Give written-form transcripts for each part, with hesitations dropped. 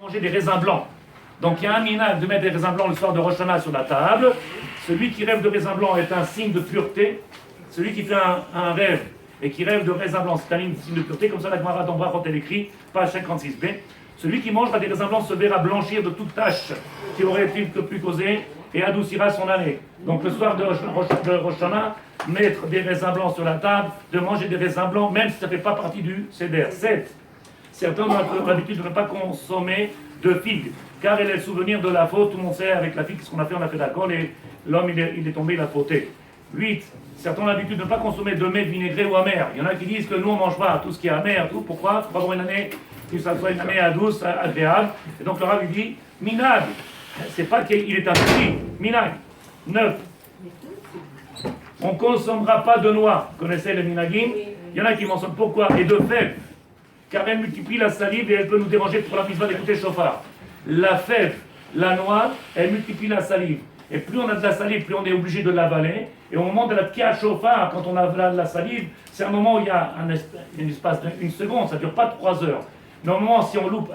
Manger des raisins blancs. Donc il y a un minhag de mettre des raisins blancs le soir de Rosh Hashanah sur la table. Celui qui rêve de raisins blancs est un signe de pureté. Celui qui fait un rêve et qui rêve de raisins blancs, c'est un signe de pureté. Comme ça, la Gemara d'Ambra, quand elle écrit, page 56b. Celui qui mangera des raisins blancs se verra blanchir de toute tache qui aurait pu causer et adoucira son année. Donc le soir de Rosh Hashanah, mettre des raisins blancs sur la table, de manger des raisins blancs, même si ça ne fait pas partie du Seder. 7. Certains ont l'habitude de ne pas consommer de figues, car elle est le souvenir de la faute. Tout le monde sait, avec la figue, ce qu'on a fait d'accord, et l'homme il est tombé, il a fauté. 8. Certains ont l'habitude de ne pas consommer de mets vinaigrés ou amers. Il y en a qui disent que nous on ne mange pas tout ce qui est amer, tout. Pourquoi? Pour avoir une année, que ça soit une année douce, agréable. Et donc le Rav il dit, minag, c'est pas qu'il est interdit, minag. 9. On ne consommera pas de noix. Vous connaissez les minagim? Il y en a qui mentionnent pourquoi? Et de fèves, car elle multiplie la salive et elle peut nous déranger pour la mitzvah d'écouter chauffard. La fève, la noix, elle multiplie la salive. Et plus on a de la salive, plus on est obligé de l'avaler. Et au moment de la tia chauffard, quand on a la salive, c'est un moment où il y a un espace d'une seconde, ça ne dure pas 3 heures. Normalement, si on loupe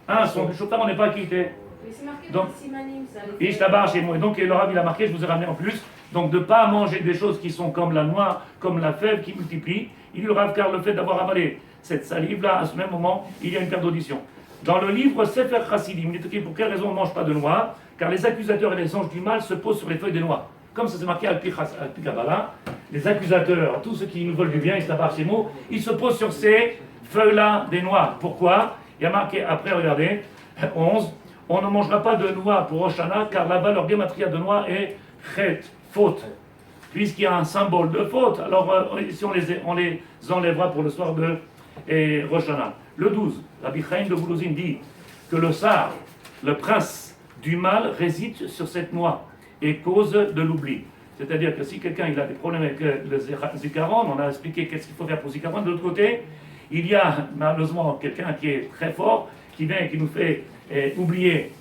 un son du chauffard, on n'est pas quitté. Mais c'est marqué Donc, dans le simanim, ça. et je tabarre chez moi. Et donc, le Rav, il a marqué, je vous ai ramené en plus. Donc, de ne pas manger des choses qui sont comme la noix, comme la fève qui multiplie. Il dit le Rav, car le fait d'avoir avalé cette salive-là, à ce même moment, il y a une perte d'audition. Dans le livre Sefer Chassidim, il est écrit pour quelle raison on ne mange pas de noix? Car les accusateurs et les anges du mal se posent sur les feuilles des noix. Comme ça c'est marqué à Kabbalah, les accusateurs, tous ceux qui nous veulent du bien, ils se tabarrent ces mots, ils se posent sur ces feuilles-là des noix. Pourquoi? Il y a marqué, après, regardez, 11, on ne mangera pas de noix pour Rosh Hashanah, car là-bas leur gématria de noix est chet, faute. Puisqu'il y a un symbole de faute, alors si on les enlèvera pour le soir de Rosh Hashanah. Le 12, Rabbi Chaim de Boulouzine dit que le Sar, le prince du mal, réside sur cette noix et cause de l'oubli. C'est-à-dire que si quelqu'un il a des problèmes avec le Zikaron, on a expliqué qu'est-ce qu'il faut faire pour Zikaron. De l'autre côté, il y a malheureusement quelqu'un qui est très fort, qui vient et qui nous fait oublier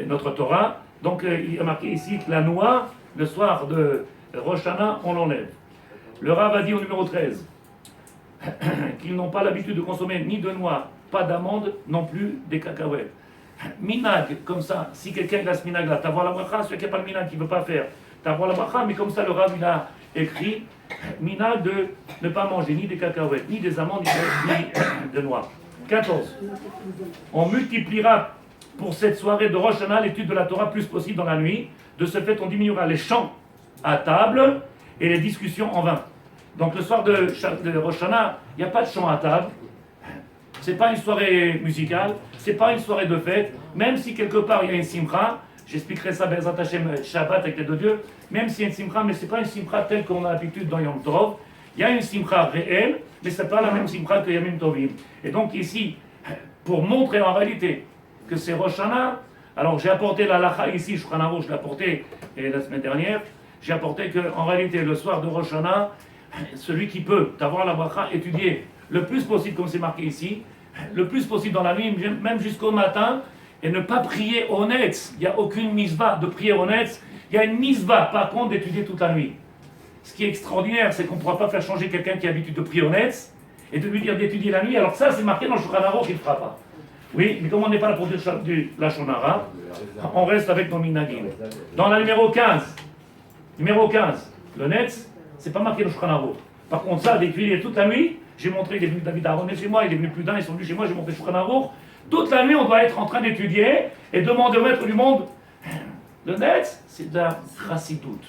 notre Torah. Donc il y a marqué ici que la noix, le soir de Rosh Hashanah, on l'enlève. Le Rav a dit au numéro 13 qu'ils n'ont pas l'habitude de consommer ni de noix, pas d'amandes, non plus des cacahuètes. Minag, comme ça, si quelqu'un a ce minag là, t'avoir la bracha, celui qui n'a pas le minag qui ne veut pas faire, t'avoir la bracha, mais comme ça le Rav il a écrit, minag de ne pas manger ni des cacahuètes, ni des amandes, ni de noix. 14. On multipliera pour cette soirée de Rosh Hashanah l'étude de la Torah plus possible dans la nuit. De ce fait, on diminuera les chants à table et les discussions en vain. Donc le soir de Rosh Hashanah, il n'y a pas de chant à table. C'est pas une soirée musicale, c'est pas une soirée de fête. Même si quelque part il y a une simcha, j'expliquerai ça Be'ezrat Hashem Shabbat avec les deux dieux. Même s'il y a une simcha, mais c'est pas une simcha telle qu'on a l'habitude dans Yom Tov. Il y a une simcha réelle, mais c'est pas la même simcha que Yamim Tovim. Et donc ici, pour montrer en réalité que c'est Rosh Hashanah, alors j'ai apporté la lacha ici, Shulchan Aruch, je l'ai apporté la semaine dernière. J'ai apporté qu'en réalité, le soir de Rosh Hashanah, celui qui peut avoir la bracha, étudier le plus possible, comme c'est marqué ici, le plus possible dans la nuit, même jusqu'au matin, et ne pas prier au netz. Il n'y a aucune misva de prier au netz. Il y a une misva, par contre, d'étudier toute la nuit. Ce qui est extraordinaire, c'est qu'on ne pourra pas faire changer quelqu'un qui a l'habitude de prier au netz et de lui dire d'étudier la nuit. Alors ça, c'est marqué dans le Shulchan Aruch qu'il ne fera pas. Oui, mais comme on n'est pas là pour dire la Shonara, on reste avec nos minagim. Dans la numéro 15, le netz, c'est pas marqué dans le Shulchan Aruch. Par contre, ça, d'étudier toute la nuit, j'ai montré, il est venu David Aaron chez moi, il est venu plus d'un, ils sont venus chez moi, j'ai montré Shulchan Aruch. Toute la nuit, on doit être en train d'étudier et demander au maître du monde. Le netz, c'est de la chassidout.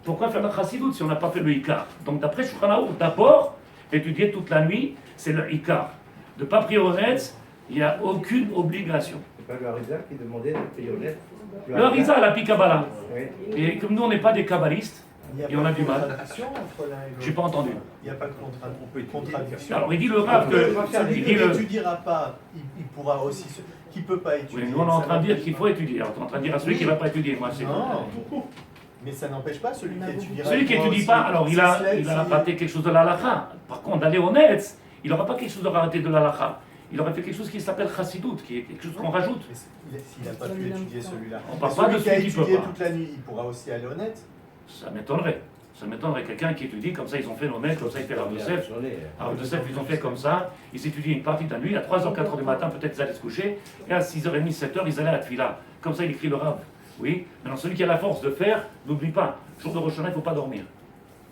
Pourquoi faire de la chassidout si on n'a pas fait le ikar? Donc d'après Shulchan Aruch, d'abord, étudier toute la nuit, c'est le ikar. De ne pas prier au netz, il n'y a aucune obligation. C'est pas le Harizal qui demandait de prier au netz? Le Harizal, la Kabbalah. Oui. Et comme nous, on n'est pas des kabbalistes, et on a du mal. Je n'ai pas entendu. Il n'y a pas de contradiction. Alors il dit le Rav que. Celui Il qui dit le... n'étudiera pas, il pourra aussi. Qui ne peut pas étudier. Oui, nous on est en train de dire qu'il faut étudier. Alors, on est en train de dire à celui qui ne va pas étudier. Moi, c'est... Non, mais ça n'empêche pas celui qui étudiera. Celui qui n'étudie pas, alors il a raté quelque chose de l'halakha. Par contre, d'aller au netz, il n'aura pas quelque chose de raté de l'halakha. Il aurait fait quelque chose qui s'appelle chassidout, qui est quelque chose qu'on rajoute. S'il n'a pas pu étudier celui-là. On parle pas de celui qui a celui qui peut étudié pas. toute la nuit, il pourra aussi aller au netz. Ça m'étonnerait. Ça m'étonnerait quelqu'un qui étudie comme ça, ils ont fait nos maîtres, comme ça ils fait Rav Yosef. Rav Yosef, ils ont fait comme ça, ils étudient une partie de la nuit, à 3h, 4h du matin, peut-être ils allaient se coucher, et à 6h30, 7h, ils allaient à la Tfila. Comme ça, il écrit le Rav. Oui, maintenant celui qui a la force de faire, n'oublie pas, jour de Rosh Hashanah, il ne faut pas dormir.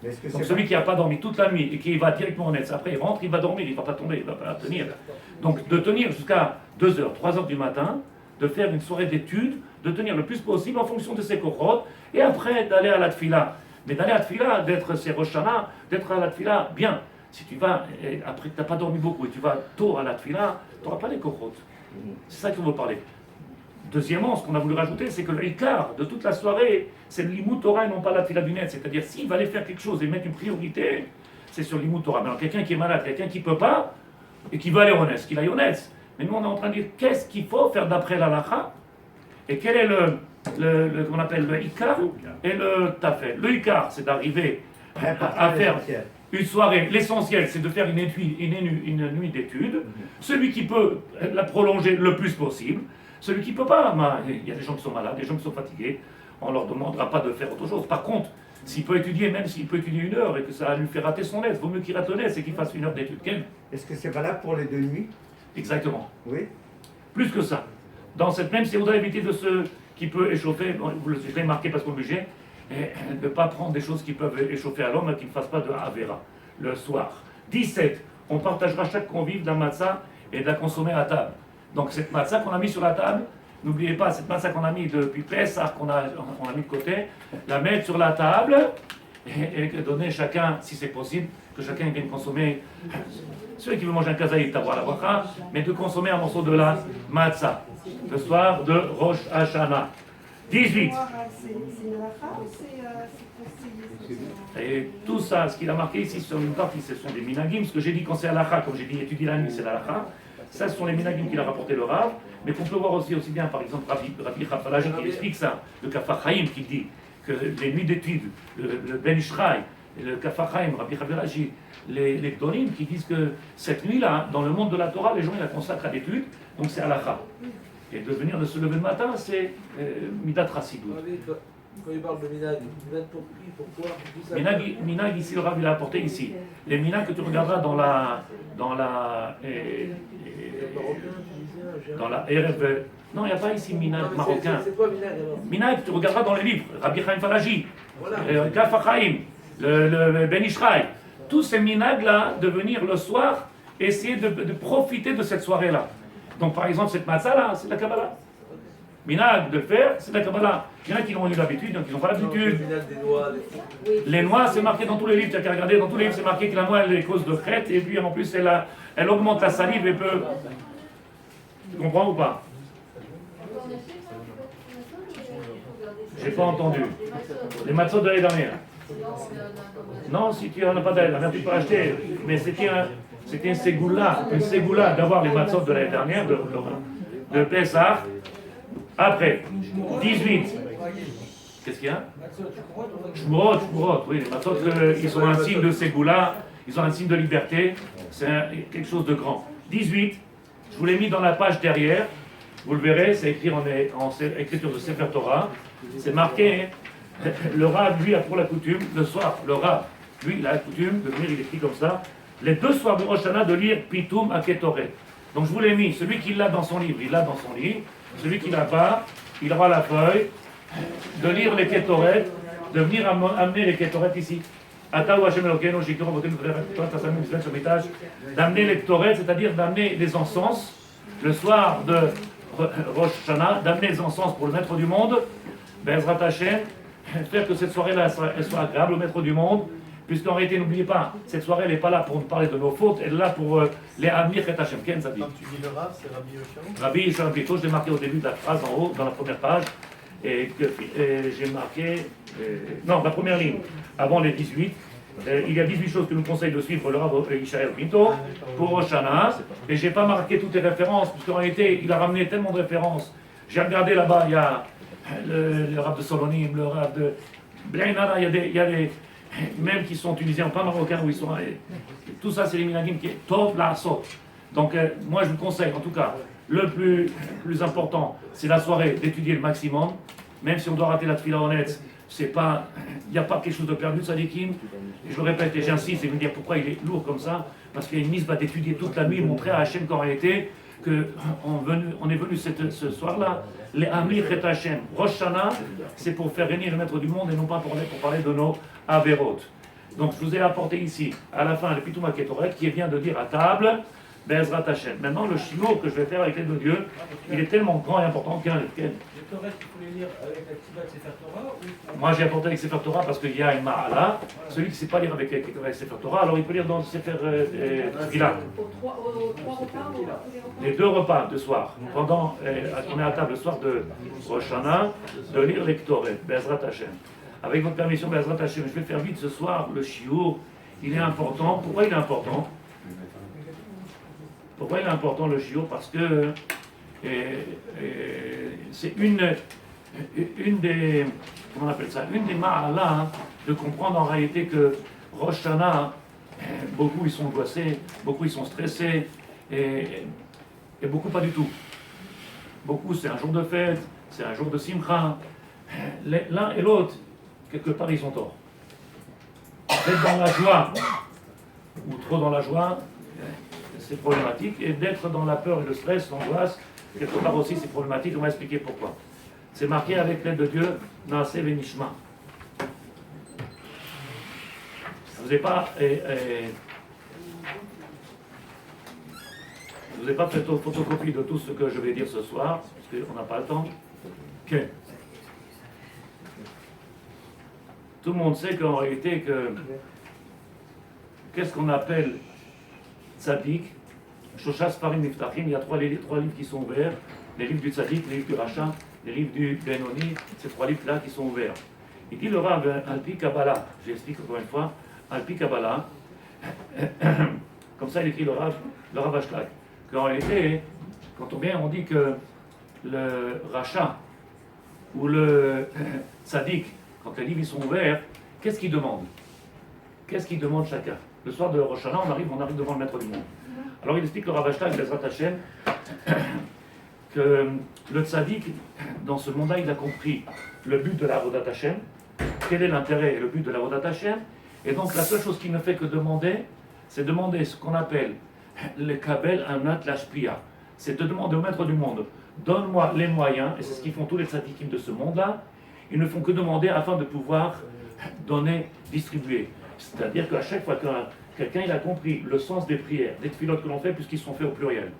Donc celui qui n'a pas dormi toute la nuit et qui va directement en Netz, après il rentre, il va dormir, il ne va pas tomber, il ne va pas tenir. Donc de tenir jusqu'à 2h, 3h du matin, de faire une soirée d'études, de tenir le plus possible en fonction de ses kochot, et après d'aller à la Tfila. Mais d'aller à la Tfila, d'être c'est Rosh Hashanah, d'être à la Tfila, bien. Si tu vas, après que tu n'as pas dormi beaucoup, et tu vas tôt à la Tfila, tu n'auras pas les kochot. C'est ça qu'il faut parler. Deuxièmement, ce qu'on a voulu rajouter, c'est que le Icar de toute la soirée, c'est le Limud Torah et non pas la Tfila du net. C'est-à-dire, s'il va aller faire quelque chose et mettre une priorité, c'est sur le Limud Torah. Mais alors, quelqu'un qui est malade, quelqu'un qui ne peut pas, et qui veut aller au Netz, qu'il aille au Netz. Mais nous, on est en train de dire, qu'est-ce qu'il faut faire d'après l'Alacha? Et quel est qu'on appelle le Icar et le Tafel. Le Icar, c'est d'arriver à faire une soirée. L'essentiel, c'est de faire une nuit d'études. Celui qui peut la prolonger le plus possible. Celui qui ne peut pas, il y a des gens qui sont malades, des gens qui sont fatigués, on ne leur demandera pas de faire autre chose. Par contre, s'il peut étudier, même s'il peut étudier 1 heure et que ça lui fait rater son aide, vaut mieux qu'il rate le et qu'il fasse 1 heure d'études. Est-ce que c'est valable pour les 2 nuits? Exactement. Oui. Plus que ça. Dans cette même, si vous devez éviter de ceux qui peuvent échauffer, vous le savez marqué parce qu'on est obligé, de ne pas prendre des choses qui peuvent échauffer à l'homme et qui ne fassent pas de Avera le soir. 17. On partagera chaque convive d'un matzah et de la consommer à table. Donc cette matzah qu'on a mis sur la table, n'oubliez pas, cette matzah qu'on a mis depuis Pessah, qu'on a mis de côté, la mettre sur la table et donner chacun, si c'est possible, que chacun vienne consommer, celui qui veut manger un kazaït, avoir la bracha, mais de consommer un morceau de la matzah, le soir de Rosh Hashanah. 18. Et tout ça, ce qu'il a marqué ici sur une partie, ce sont des minagim. Ce que j'ai dit quand c'est halakha, comme j'ai dit étudier la nuit, c'est l'halakha. Ça, ce sont les minagim qu'il a rapporté le Rav, mais qu'on peut voir aussi bien, par exemple, Rabbi Chafalaji qui explique ça, le Kafar Chaim qui dit que les nuits d'études, le Ben Ishraï, le Kafar Chaim, Rabbi Chafalaji, les Gdolim qui disent que cette nuit-là, dans le monde de la Torah, les gens ils la consacrent à l'étude, donc c'est halakha. Et de venir de se lever le matin, c'est Midat Chassidut. Quand il parle de minag, pour qui, pourquoi? Minag, ici, le Rav il a apporté ici. Les minag que tu regarderas dans la RF. Non, il n'y a pas ici minag marocain. C'est quoi minag alors? Minag, tu regarderas dans les livres. Rabbi Chaim Falaji, Voilà. Kafar Chaim, le Ben Ishraï. Tous ces minag-là, de venir le soir, essayer de profiter de cette soirée-là. Donc par exemple, cette matzah-là, c'est de la Kabbalah. Minag de le faire, c'est de la Kabbalah. Il y en a qui ont eu l'habitude, donc ils n'ont pas l'habitude. Les noix, c'est marqué dans tous les livres. Tu as qu'à regarder, dans tous les livres, c'est marqué que la noix, elle est cause de crête, et puis en plus, elle augmente la salive et peut. Tu comprends ou pas? J'ai pas entendu. Les matzot de l'année dernière. Non, si tu n'en as pas d'année dernière, tu peux acheter. Mais c'était une ségoula d'avoir les matzot de l'année dernière, de Pessah. Après, 18. Qu'est-ce qu'il y a? Shmurot, oui, les matzot, ils sont un signe de ségoula, ils ont un signe de liberté, c'est quelque chose de grand. 18, je vous l'ai mis dans la page derrière, vous le verrez, c'est écrit en écriture de Sefer Torah, c'est marqué, le Rav, lui, a pour la coutume, le soir, le Rav, lui, il a la coutume de venir, il écrit comme ça, les 2 soirs de Rosh Hashanah de lire Pitoum Aketoret. Donc je vous l'ai mis, celui qui l'a dans son livre, il l'a dans son livre. Celui qui n'a pas, il aura la feuille de lire les Ketoret, de venir amener les Ketoret ici. D'amener les Ketoret, c'est-à-dire d'amener les encens, le soir de Rosh Hashanah, d'amener les encens pour le maître du monde, Bezrat Hashem, faire que cette soirée-là elle soit agréable au maître du monde, puisqu'en réalité, n'oubliez pas, cette soirée, elle n'est pas là pour nous parler de nos fautes, elle est là pour les Amir et Hashem. Ken, ça dit. Quand tu dis le Rav, c'est Rabbi Yoshua? Rabbi Yoshua Pito, je l'ai marqué au début de la phrase en haut, dans la première page, et j'ai marqué, non, la première ligne, avant les 18, il y a 18 choses que nous conseille de suivre le Rabbi Yoshua Pito pour Rosh Hashanah, et je n'ai pas marqué toutes les références, puisqu'en réalité, il a ramené tellement de références. J'ai regardé là-bas, il y a le Rav de Solonim, le Rav de Blainara, il y a des même qui sont tunisiens, pas marocains, où ils sont. Tout ça, c'est les minagim qui est top la saute. Donc, moi, je vous conseille, en tout cas, le plus important, c'est la soirée d'étudier le maximum, même si on doit rater la tefila honnête, c'est pas, il n'y a pas quelque chose de perdu, Sadikim. Et je le répète et j'insiste, et vous me dire pourquoi il est lourd comme ça, parce qu'il y a une mise d'étudier toute la nuit, montrer à Hachem qu'en réalité, on est venu ce soir-là, les Amir et Hachem. Rosh Hashanah, c'est pour faire régner le maître du monde et non pas pour parler de nos Averot. Donc je vous ai apporté ici, à la fin, le Pitouma Ketoret, qui vient de dire à table, Be'ezrat Hachem. Maintenant, le shiur que je vais faire avec l'aide de Dieu, il est tellement grand et important qu'un. Le Torah, tu peux les lire avec la Ktibat Sefer Torah ou... Moi, j'ai apporté avec Sefer Torah parce qu'il y a une Ma'ala. Celui qui ne sait pas lire avec Sefer Torah, alors il peut lire dans Sefer Tfilah. Aux trois repas, Les 2 repas de soir, pendant on est à table le soir de Rosh Hashanah, de lire les Ktoret, Be'ezrat Hachem. Avec votre permission, Be'ezrat Hachem, je vais faire vite ce soir le shiur. Il est important. Pourquoi il est important? Pourquoi il est important le shiur? Parce que c'est une des, comment on appelle ça, une des ma'ala de comprendre en réalité que Rosh Hashanah, beaucoup ils sont angoissés, beaucoup ils sont stressés, et beaucoup pas du tout. Beaucoup c'est un jour de fête, c'est un jour de simcha. L'un et l'autre, quelque part ils sont tort. D'être dans la joie, ou trop dans la joie, c'est problématique, et d'être dans la peur et le stress, l'angoisse, quelque part aussi c'est problématique, on va expliquer pourquoi. C'est marqué avec l'aide de Dieu, Naaseh Venishma. Je vous ai pas fait photocopie de tout ce que je vais dire ce soir, parce qu'on n'a pas le temps. Que tout le monde sait qu'en réalité, qu'est-ce qu'on appelle tzaddik? Shoshas Farim Niftachim, il y a trois livres qui sont ouverts, les livres du tzaddik, les livres du rachat, les livres du Benoni, ces 3 livres-là qui sont ouverts. Il dit le Rav Alpi Kabbalah, j'explique encore une fois, Alpi Kabbalah, comme ça il écrit le Rav Ashlag, qu'en réalité, quand on vient, on dit que le rachat ou le tzaddik, quand les livres ils sont ouverts, qu'est-ce qu'ils demandent? Qu'est-ce qu'ils demandent chacun? Le soir de Rosh Hashanah, on arrive devant le maître du monde. Alors il explique le Rav Ashlag, Bezrat Hashem, que le tzaddik, dans ce monde-là, il a compris le but de la Avodat Hashem, quel est l'intérêt et le but de la Avodat Hashem, et donc la seule chose qu'il ne fait que demander, c'est demander ce qu'on appelle le kabel anat lashpia, c'est de demander au maître du monde, donne-moi les moyens, et c'est ce qu'ils font tous les tzaddikim de ce monde-là, ils ne font que demander afin de pouvoir donner, distribuer. C'est-à-dire qu'à chaque fois que quelqu'un il a compris le sens des prières, des tfilotes que l'on fait, puisqu'ils sont faits au pluriel,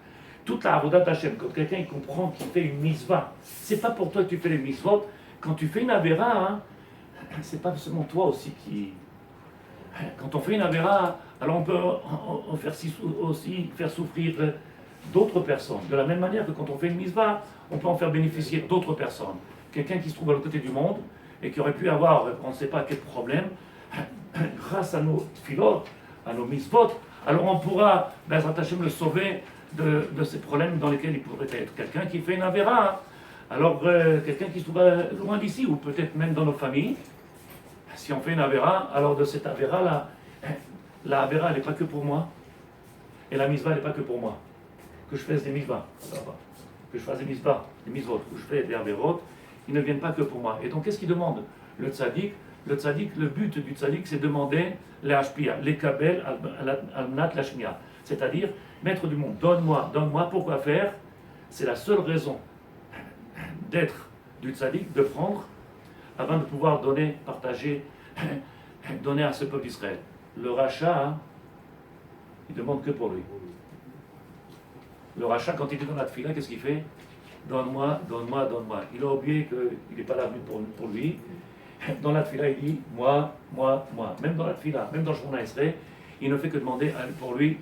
toute la Avodat Hashem, quand quelqu'un il comprend qu'il fait une mitzvah, c'est pas pour toi que tu fais les mitzvot, quand tu fais une avéra, hein, c'est pas seulement toi aussi qui... Quand on fait une avéra, alors on peut aussi faire souffrir d'autres personnes. De la même manière que quand on fait une mitzvah, on peut en faire bénéficier d'autres personnes. Quelqu'un qui se trouve à l'autre côté du monde et qui aurait pu avoir, on ne sait pas quel problème, grâce à nos tfilotes, à nos mitzvot, alors on pourra, Bezrat Hashem, le sauver de ces problèmes dans lesquels il pourrait être. Quelqu'un qui fait une avéra, alors quelqu'un qui se trouve loin d'ici, ou peut-être même dans nos familles, si on fait une avéra, alors de cette avéra-là, la avéra, elle n'est pas que pour moi, et la mitzvah, elle n'est pas que pour moi. Que je fasse des mitzvahs, que je fasse des mitzvahs, ou je fais des avérotes, ils ne viennent pas que pour moi. Et donc, qu'est-ce qu'il demande? Le tzaddik, le but du tzaddik, c'est demander les hashpia, les kabel, al-nat lashmia. C'est-à-dire, maître du monde, donne-moi, pourquoi faire? C'est la seule raison d'être du tzaddik, de prendre, avant de pouvoir donner, partager, donner à ce peuple d'Israël. Le rachat, hein, il demande que pour lui. Le rachat, quand il est dans la tfila, qu'est-ce qu'il fait? Donne-moi. Il a oublié qu'il n'est pas là pour lui. Dans la tfila, il dit moi. Même dans la tfila, même dans le Shemona Esrei, il ne fait que demander pour lui.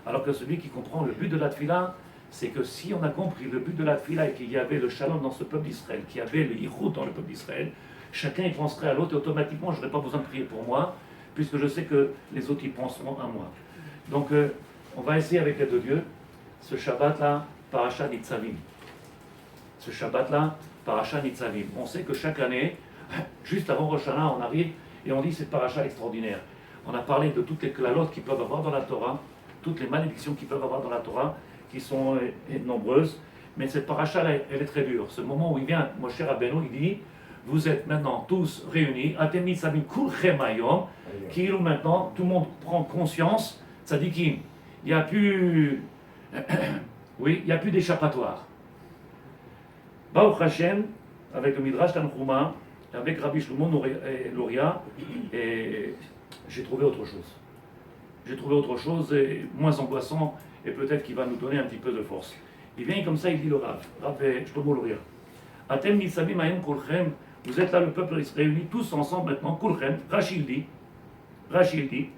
Alors que celui qui comprend le but de la tfila, c'est que si on a compris le but de la tfila et qu'il y avait le shalom dans ce peuple d'Israël, qu'il y avait le yichud dans le peuple d'Israël, chacun y penserait à l'autre et automatiquement je n'aurais pas besoin de prier pour moi, puisque je sais que les autres y penseront à moi. Donc on va essayer avec l'aide de Dieu, ce Shabbat-là, Parashat Nitzavim. Ce Shabbat-là, Parashat Nitzavim. On sait que chaque année, juste avant Rosh Hashanah, on arrive et on dit cette Parashat extraordinaire. On a parlé de toutes les klalotes qu'ils peuvent avoir dans la Torah, toutes les malédictions qu'ils peuvent avoir dans la Torah, qui sont nombreuses, mais cette paracha elle est très dure. Ce moment où il vient, Moshe Rabbeinu, il dit vous êtes maintenant tous réunis, Atem Nitzavim Kulchem Hayom, qui maintenant tout le monde prend conscience, ça dit qu'il n'y a plus, oui, il n'y a plus d'échappatoire. Baruch Hashem, avec le Midrash Tanchuma, avec Rabbi Shlomo Luria, et j'ai trouvé autre chose. J'ai trouvé autre chose, et moins angoissant, et peut-être qu'il va nous donner un petit peu de force. Il vient comme ça, il dit le Rav Shlomo Luria. Atem Nitzavim Hayom Kulchem, vous êtes là, le peuple se réunit tous ensemble maintenant, Kulchem, Rachid dit,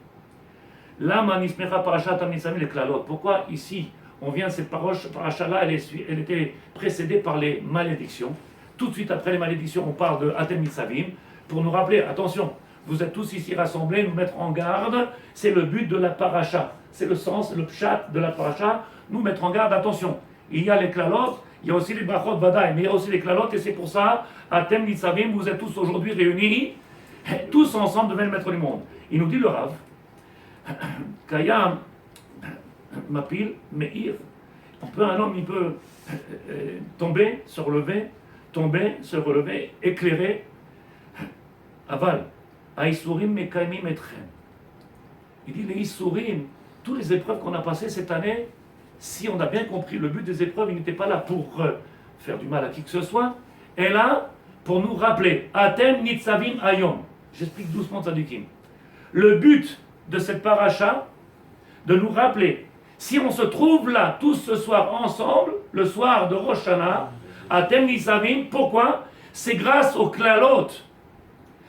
Lama Nismecha Parashat Nitzavim le Klalot. Pourquoi ici, on vient de cette paracha-là, elle était précédée par les malédictions. Tout de suite après les malédictions, on parle de Atem Nitzavim, pour nous rappeler, attention, vous êtes tous ici rassemblés, nous mettre en garde, c'est le but de la paracha, c'est le sens, le pshat de la paracha, nous mettre en garde, attention, il y a les klalot, il y a aussi les brachot vadaï, mais il y a aussi les klalot, et c'est pour ça, Atem Nitzavim, vous êtes tous aujourd'hui réunis, tous ensemble devant le maître du monde. Il nous dit le Rav, Kayam, Mapil, Meir, un homme, il peut tomber, se relever, éclairer, aval, Aïsourim Mekaimim Etchem. Il dit les Issourim, toutes les épreuves qu'on a passées cette année, si on a bien compris le but des épreuves, il n'était pas là pour faire du mal à qui que ce soit, et là, pour nous rappeler, Atem Nitzavim Hayom. J'explique doucement Tzadikim. Le but de cette paracha, de nous rappeler, si on se trouve là tous ce soir ensemble, le soir de Rosh Hashanah, Atem Nitzavim, pourquoi? C'est grâce aux klalot,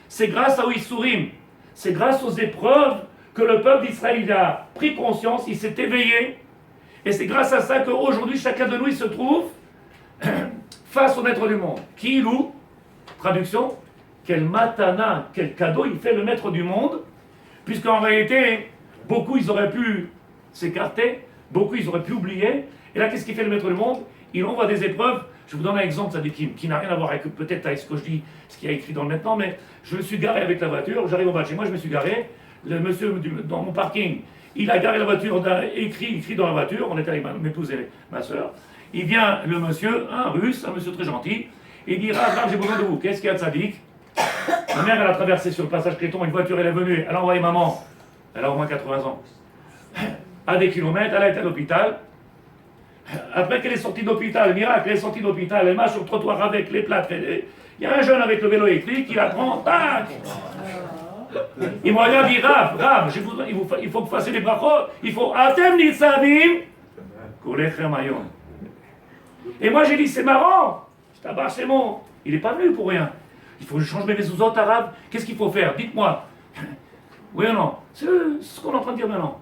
c'est grâce aux Issourim, c'est grâce aux épreuves que le peuple d'Israël a pris conscience, il s'est éveillé, et c'est grâce à ça qu'aujourd'hui chacun de nous il se trouve face au maître du monde. Qui loue? Traduction, quel matana, quel cadeau il fait le maître du monde, puisqu'en réalité, beaucoup ils auraient pu s'écarter, beaucoup ils auraient pu oublier, et là qu'est-ce qu'il fait le maître du monde? Il envoie des épreuves. Je vous donne un exemple, ça dit qui n'a rien à voir avec peut-être avec ce que je dis, ce qu'il y a écrit dans le maintenant, mais je me suis garé avec la voiture, j'arrive au bas de chez moi, je me suis garé, le monsieur dans mon parking, il a garé la voiture, écrit dans la voiture, on était avec ma épouse et ma soeur, il vient le monsieur, un russe, un monsieur très gentil, il dit, Rav, j'ai besoin de vous, qu'est-ce qu'il y a de sadique? Ma mère, elle a traversé sur le passage piéton, une voiture, elle est venue, elle a envoyé maman, elle a au moins 80 ans, à des kilomètres, elle a été à l'hôpital. Après qu'elle est sortie d'hôpital, miracle, elle est sortie d'hôpital, elle marche sur le trottoir avec les plâtres. Il y a un jeune avec le vélo électrique, il la prend, tac. Il m'a regardé, dit, Rav, il faut que vous fassiez des brachot, il faut Atem Nitzavim, Kulechem Hayom. Et moi j'ai dit, c'est marrant, c'est bon, il n'est pas venu pour rien. Il faut que je change mes mezuzot arabes, qu'est-ce qu'il faut faire? Dites-moi. Oui ou non? C'est ce qu'on est en train de dire maintenant.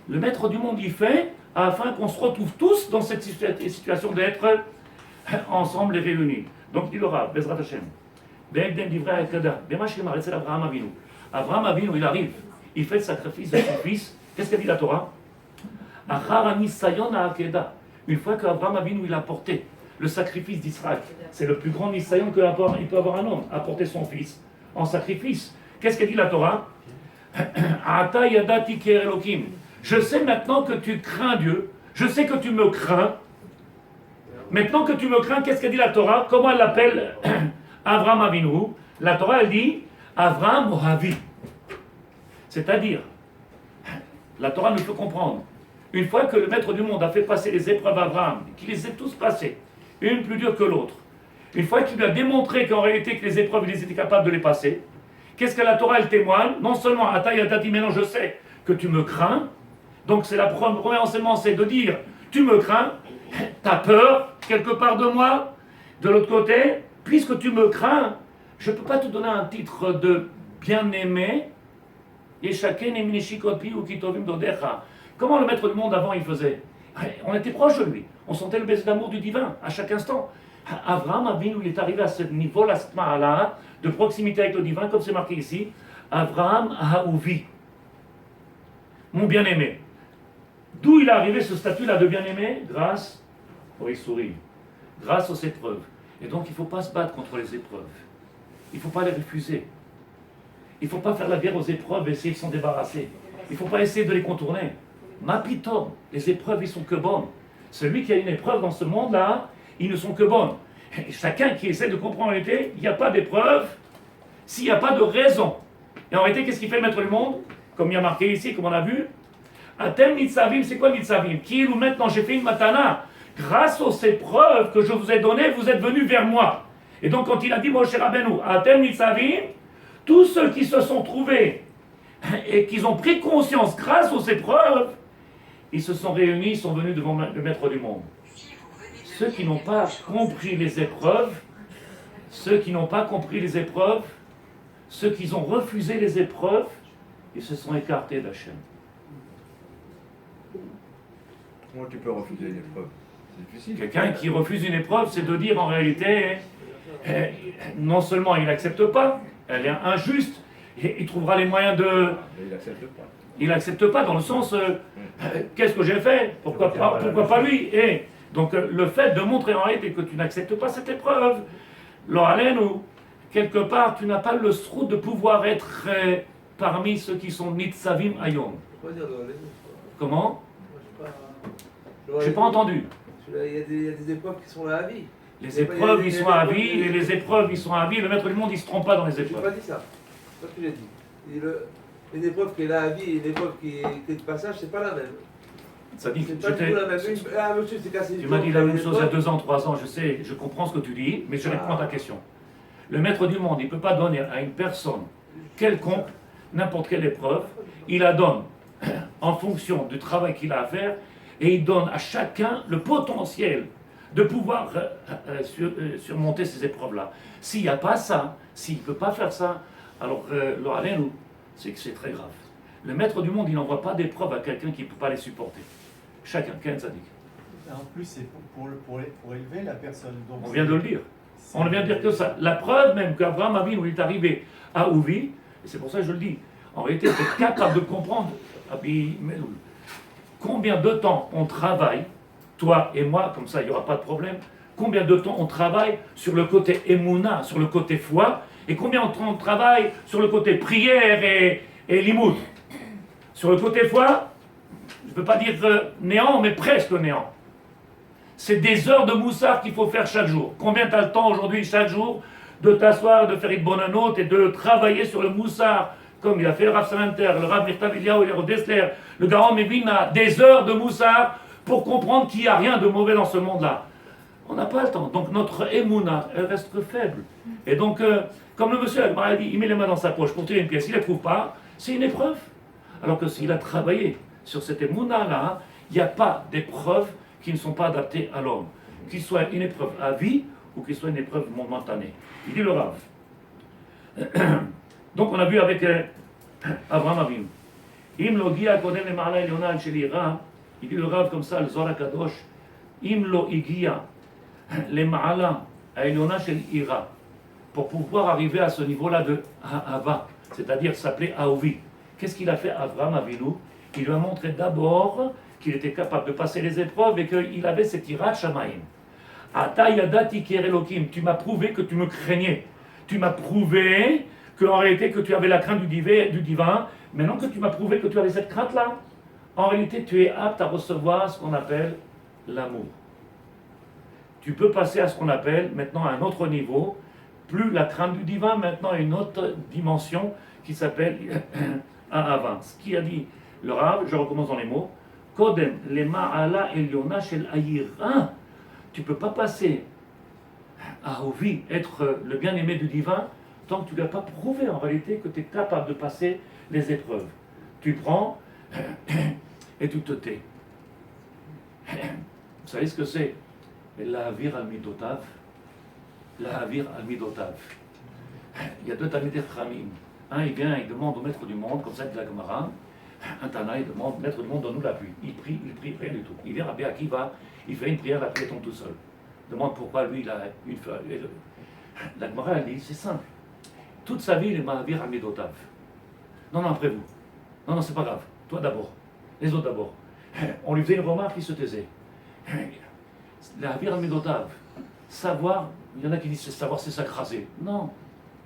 Le maître du monde, il fait afin qu'on se retrouve tous dans cette situation d'être ensemble et réunis. Donc il aura, Bezrat Hashem, Be'egden Divrei Hakada, B'mashim Aretzel Abraham Avinu. Abraham Avinu, il arrive, il fait le sacrifice de son fils. Qu'est-ce qu'a dit la Torah? Achar Nisayon Ha'akeda. Une fois qu'Abraham Avinu, il a porté le sacrifice d'Israël, c'est le plus grand Nisayon qu'il peut avoir un homme, apporter son fils en sacrifice. Qu'est-ce qu'a dit la Torah? Ata Yadati Ker Elokim. Je sais maintenant que tu crains Dieu. Je sais que tu me crains. Maintenant que tu me crains, qu'est-ce qu'a dit la Torah? Comment elle l'appelle Avraham Avinu? La Torah, elle dit Avraham Ohavi. C'est-à-dire, la Torah nous fait comprendre. Une fois que le maître du monde a fait passer les épreuves à Abraham, qu'il les ait tous passées, une plus dure que l'autre, une fois qu'il lui a démontré qu'en réalité que les épreuves, il était capable de les passer, qu'est-ce que la Torah, elle témoigne? Non seulement, Atayatati, maintenant je sais que tu me crains. Donc c'est la premier enseignement, c'est de dire, tu me crains, tu as peur quelque part de moi. De l'autre côté, puisque tu me crains, je ne peux pas te donner un titre de bien-aimé. Et chacun est minishikopi ou kitovim dodecha. Comment le maître du monde avant il faisait? On était proche de lui, on sentait le baiser d'amour du divin à chaque instant. Avraham Avinu, il est arrivé à ce niveau, là, de proximité avec le divin, comme c'est marqué ici. Avraham Ha'uvi, mon bien-aimé. D'où il est arrivé ce statut-là de bien-aimé? Grâce aux Issourim, grâce aux épreuves. Et donc il ne faut pas se battre contre les épreuves. Il ne faut pas les refuser. Il ne faut pas faire la guerre aux épreuves et essayer de s'en débarrasser. Il ne faut pas essayer de les contourner. Mapitom, les épreuves, ils sont que bonnes. Celui qui a une épreuve dans ce monde-là, ils ne sont que bonnes. chacun qui essaie de comprendre en réalité, il n'y a pas d'épreuve s'il n'y a pas de raison. Et en réalité, qu'est-ce qu'il fait le maître du monde? Comme il y a marqué ici, comme on a vu, Atem Nitzavim, c'est quoi Nitzavim? Qui ou maintenant j'ai fait une matana. Grâce aux épreuves que je vous ai données, vous êtes venus vers moi. Et donc, quand il a dit Moshe Rabbeinu, Atem Nitzavim, tous ceux qui se sont trouvés et qui ont pris conscience grâce aux épreuves, ils se sont réunis, ils sont venus devant le maître du monde. Ceux qui n'ont pas compris les épreuves, ceux qui n'ont pas compris les épreuves, ceux qui ont refusé les épreuves, ils se sont écartés d'Hachem. Comment tu peux refuser une épreuve? C'est difficile. Quelqu'un qui refuse une épreuve, c'est de dire en réalité, non seulement il n'accepte pas, elle est injuste, et il trouvera les moyens de... Mais il n'accepte pas. Il n'accepte pas dans le sens, qu'est-ce que j'ai fait? Pourquoi pas lui? Et donc le fait de montrer en réalité que tu n'acceptes pas cette épreuve, ou quelque part tu n'as pas le srout de pouvoir être parmi ceux qui sont Nitzavim Ayom. Comment? J'ai pas entendu. Il y a des épreuves qui sont là à vie. Les épreuves, ils sont à vie, et les épreuves, ils sont à vie. Le maître du monde, il ne se trompe pas dans les Je n'ai épreuves. pas dit ça. C'est pas ce que j'ai dit. Une épreuve qui est là à vie et une épreuve qui est de passage, c'est pas la même. Ça dit, C'est pas du tout la même. Monsieur s'est cassé tu m'as dit la même chose il y a 2 ans, 3 ans, je sais, je comprends ce que tu dis, mais je réponds à ta question. Le maître du monde, il ne peut pas donner à une personne quelconque n'importe quelle épreuve, il la donne en fonction du travail qu'il a à faire, et il donne à chacun le potentiel de pouvoir surmonter ces épreuves-là. S'il n'y a pas ça, s'il ne peut pas faire ça, alors nous, c'est que c'est très grave. Le maître du monde, il n'envoie pas d'épreuves à quelqu'un qui ne peut pas les supporter. Chacun, Ken Sadik. En plus, c'est pour élever la personne. Donc On vient de le dire. On vient de dire que ça. La preuve même qu'Abraham Avinu, où il est arrivé à Ouvi, et c'est pour ça que je le dis, en réalité, tu es capable de comprendre, combien de temps on travaille, toi et moi, comme ça il n'y aura pas de problème, combien de temps on travaille sur le côté émouna, sur le côté foi, et combien de temps on travaille sur le côté prière et limoud. Sur le côté foi, je ne peux pas dire néant, mais presque néant. C'est des heures de moussard qu'il faut faire chaque jour. Combien tu as le temps aujourd'hui, chaque jour, de t'asseoir, de faire une bonne note et de travailler sur le moussard, comme il a fait le Rav Samenter, le Rav Mirtav Eliyahu, le Rav Dessler, le Gaon Mevina, des heures de moussard pour comprendre qu'il n'y a rien de mauvais dans ce monde-là. On n'a pas le temps. Donc notre émouna, elle reste que faible. Et donc, comme le monsieur a dit, il met les mains dans sa poche pour tirer une pièce, il ne la trouve pas, c'est une épreuve. Alors que s'il a travaillé sur cette émouna-là, il n'y a pas d'épreuves qui ne sont pas adaptées à l'homme. Qu'il soit une épreuve à vie ou qu'il soit une épreuve momentanée. Il dit le Rav. Donc on a vu avec Abraham Avinu. Im lo gia kodem le ma'ala elyon shel ira, il dit le Rav comme ça, le Zohar HaKadosh, im lo igia le ma'ala elyon shel ira, pour pouvoir arriver à ce niveau-là de Ha'ava, c'est-à-dire s'appeler Aovi. Qu'est-ce qu'il a fait Abraham Avinu? Il lui a montré d'abord qu'il était capable de passer les épreuves et qu'il avait cette ira shamayim. Ata yadati ki Elokim, tu m'as prouvé que tu me craignais. Tu m'as prouvé qu'en réalité que tu avais la crainte du divin. Maintenant que tu m'as prouvé que tu avais cette crainte-là, en réalité tu es apte à recevoir ce qu'on appelle l'amour. Tu peux passer à ce qu'on appelle maintenant à un autre niveau, plus la crainte du divin, maintenant à une autre dimension qui s'appelle Ahava. Ce qui a dit le Rav, je recommence dans les mots, Kodem le ma'ala elyona shel ayira. Tu ne peux pas passer à Ovi, être le bien-aimé du divin, tant que tu ne l'as pas prouvé en réalité que tu es capable de passer les épreuves. Tu prends et tu te tais. Vous savez ce que c'est? La havir al midotav. La havir al midotav. Il y a 2 Talmidei Chachamim. Un, il vient, il demande au maître du monde, comme ça dit la Gemara. Un Tana, il demande, maître du monde, donne-nous la pluie. Il prie, rien du tout. Il vient, Rabbi Akiva, il fait une prière, la pluie tombe tout seul. Demande pourquoi lui, il a une feuille. La Gemara, elle dit, c'est simple. Toute sa vie, il est Mahavir al midotav. Non, après vous. Non, c'est pas grave. Toi d'abord. Les autres d'abord. On lui faisait une remarque, il se taisait. La Havir al midotav. Savoir, il y en a qui disent savoir, c'est s'accraser. Non.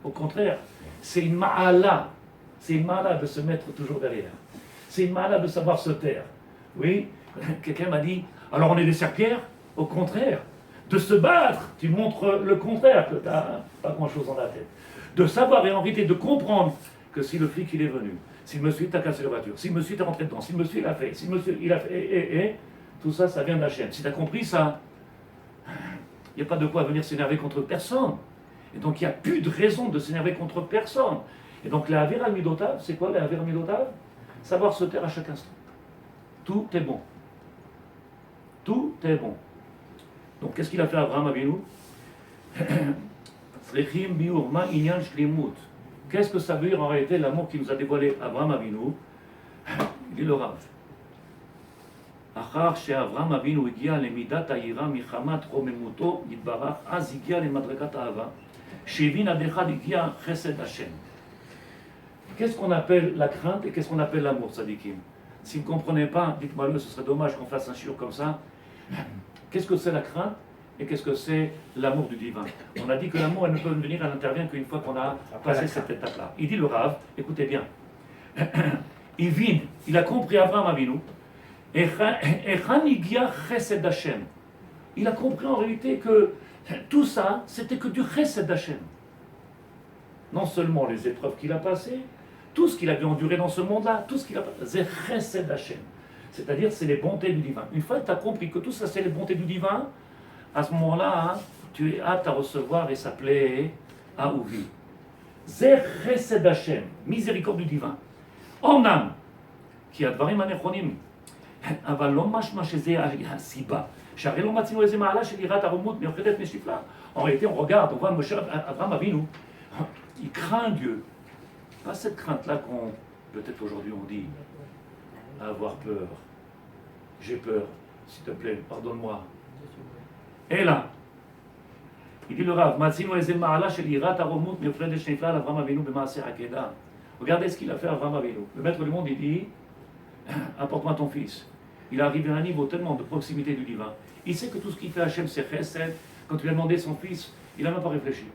Au contraire, c'est une ma'ala. C'est une ma'ala de se mettre toujours derrière. C'est une ma'ala de savoir se taire. Oui, quelqu'un m'a dit, alors on est des serpillères? Au contraire. De se battre, tu montres le contraire, que tu n'as pas grand-chose dans la tête. De savoir et en réalité de comprendre que si le flic il est venu, si le monsieur t'a cassé la voiture, si le monsieur t'est rentré dedans, si le monsieur il a fait, si le monsieur il a fait, tout ça, ça vient de la chaîne. Si tu as compris ça, il n'y a pas de quoi venir s'énerver contre personne. Et donc il n'y a plus de raison de s'énerver contre personne. Et donc la Avera Midotav, c'est quoi la Avera Midotav? Savoir se taire à chaque instant. Tout est bon. Tout est bon. Donc qu'est-ce qu'il a fait Abraham Avinu? Qu'est-ce que ça veut dire en réalité l'amour qui nous a dévoilé Abraham Avinu? Il dit le Rav. אחר שאברהם אבינו הגיע למידת היראה מחמת רוממותו יתברך, אז הגיע למדרגת האהבה, שהבין עד אחד הגיע חסד השם. Qu'est-ce qu'on appelle la crainte et qu'est-ce qu'on appelle l'amour, tzadikim? Si vous ne comprenez pas, dites-moi-le, ce serait dommage qu'on fasse un shiur comme ça. Qu'est-ce que c'est la crainte et qu'est-ce que c'est l'amour du divin? On a dit que l'amour, elle ne peut venir, elle n'intervient qu'une fois qu'on a passé cette étape-là. Il dit le Rav, écoutez bien, il a compris Abraham Avinu, il a compris en réalité que tout ça, c'était que du chesed d'Hachem. Non seulement les épreuves qu'il a passées, tout ce qu'il a dû endurer dans ce monde-là, tout ce qu'il a passé, c'est chesed d'Hachem. C'est-à-dire, c'est les bontés du divin. Une fois que tu as compris que tout ça, c'est les bontés du divin, à ce moment-là, tu es apte à recevoir et s'appeler Aouvi. C'est chesed d'Hachem, miséricorde du divin. En âme, qui a dvarim anechronim. אבל לא משמע שזה הסיבה, שהרי לא מצינו איזה מעלה של יראת הרוממות מיוחדת משפלה. En réalité, on regarde, on voit Moshe Abraham Avinu, il craint Dieu. Pas cette crainte-là qu'on, peut-être aujourd'hui on dit, avoir peur. J'ai peur, s'il te plaît, pardonne-moi. Et là, il dit le Rav, מצינו איזה מעלה של יראת הרוממות מיוחדת משפלה לאברהם אבינו במעשה עקדה. Regardez ce qu'il a fait à Abraham Avinu. Le maître du monde, il dit, apporte-moi ton fils. Il est arrivé à un niveau tellement de proximité du divin. Il sait que tout ce qu'il fait Hachem, c'est chesed. Quand il a demandé son fils, il n'a même pas réfléchi.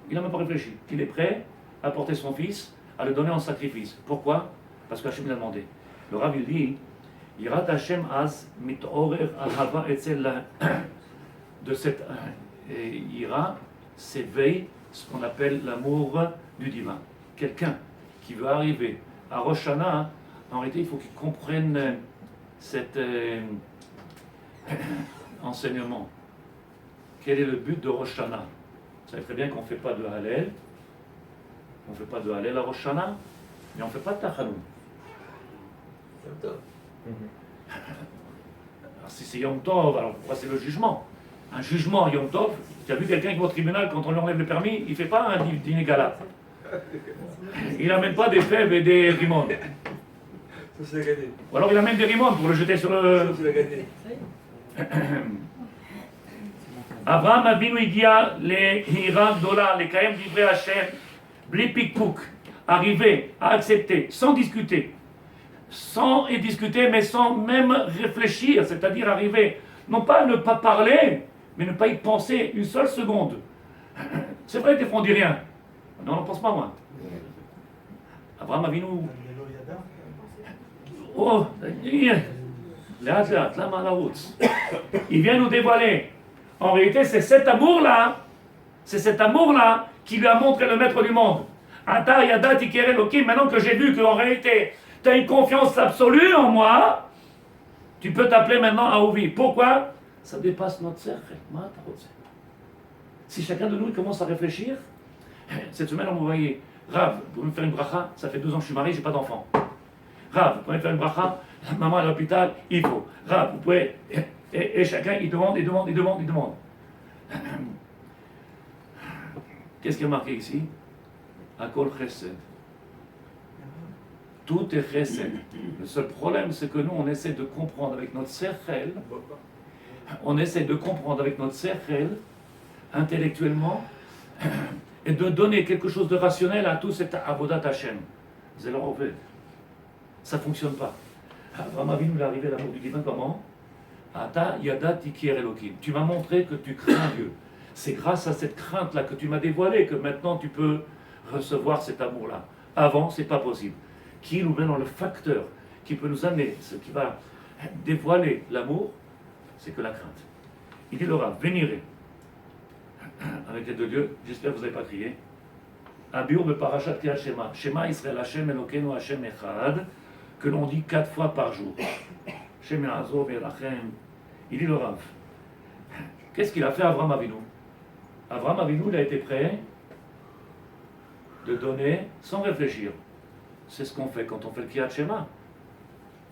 Il n'a même pas réfléchi. Il est prêt à porter son fils, à le donner en sacrifice. Pourquoi? Parce qu'Hachem l'a demandé. Le Rav, il dit, Yirat Hachem az mitorer ahava etzel. De cette ira s'éveille ce qu'on appelle l'amour du divin. Quelqu'un qui veut arriver à Rosh Hashanah, en réalité, il faut qu'ils comprennent cet enseignement. Quel est le but de Rosh Hashanah? Vous savez très bien qu'on ne fait pas de Hallel. On ne fait pas de Hallel à Rosh Hashanah, mais on ne fait pas de Tachanoun. Alors si c'est Yom Tov, alors pourquoi c'est le jugement? Un jugement à Yom Tov, tu as vu quelqu'un qui va au tribunal, quand on lui enlève le permis, il ne fait pas un dîner gala. Il n'amène pas des fèves et des rimones. Ça, c'est gagné. Ou alors il amène des rimones pour le jeter sur le... Ça, c'est gagné. Abraham Avinu הגיע להירה גדולה, לקיים דברי השם, בלי פיקפוק, arriver à accepter, sans discuter, sans y discuter, mais sans même réfléchir, c'est-à-dire arriver, non pas à ne pas parler, mais ne pas y penser une seule seconde. C'est vrai, des fois on dit rien. Non, on ne pense pas moins. Abraham Avinu... Oh, לאט לאט, למה לרוץ? Il vient nous dévoiler. En réalité, c'est cet amour-là qui lui a montré le maître du monde. Ata yadati kere Elokim, maintenant que j'ai vu qu'en réalité, tu as une confiance absolue en moi, tu peux t'appeler maintenant Aouvi. Pourquoi? Ça dépasse notre cercle. Si chacun de nous commence à réfléchir, cette semaine on m'a envoyé, Rav, vous pouvez me faire une bracha, ça fait 2 ans que je suis marié, j'ai pas d'enfant. Rav, vous pouvez me faire une bracha, maman à l'hôpital, il faut. Rav, vous pouvez... Et chacun, il demande. Qu'est-ce qui est marqué ici? Akol chesed. Tout est chesed. Le seul problème, c'est que nous, on essaie de comprendre avec notre cerchel, intellectuellement, et de donner quelque chose de rationnel à tout cet avodat Hashem. C'est leur fait. Ça ne fonctionne pas. Abraham Avinu il est arrivé à l'amour du divin comment? Ata yadati kere Elokim. Tu m'as montré que tu crains Dieu. C'est grâce à cette crainte-là que tu m'as dévoilé que maintenant tu peux recevoir cet amour-là. Avant, c'est pas possible. Qui nous met dans le facteur qui peut nous amener, ce qui va dévoiler l'amour, c'est que la crainte. Il dit le Rav, vénérez, avec les deux dieux, j'espère que vous n'avez pas crié. Abiur be parashat Kriyat Shema, Shema Israël Hashem Elokeinu Hashem Echad, que l'on dit 4 fois par jour. Shem Ya'azov Elachem. Il dit le Rav, qu'est-ce qu'il a fait Avraham Avinu? Avraham Avinu, il a été prêt de donner sans réfléchir. C'est ce qu'on fait quand on fait le Kriyat Shema.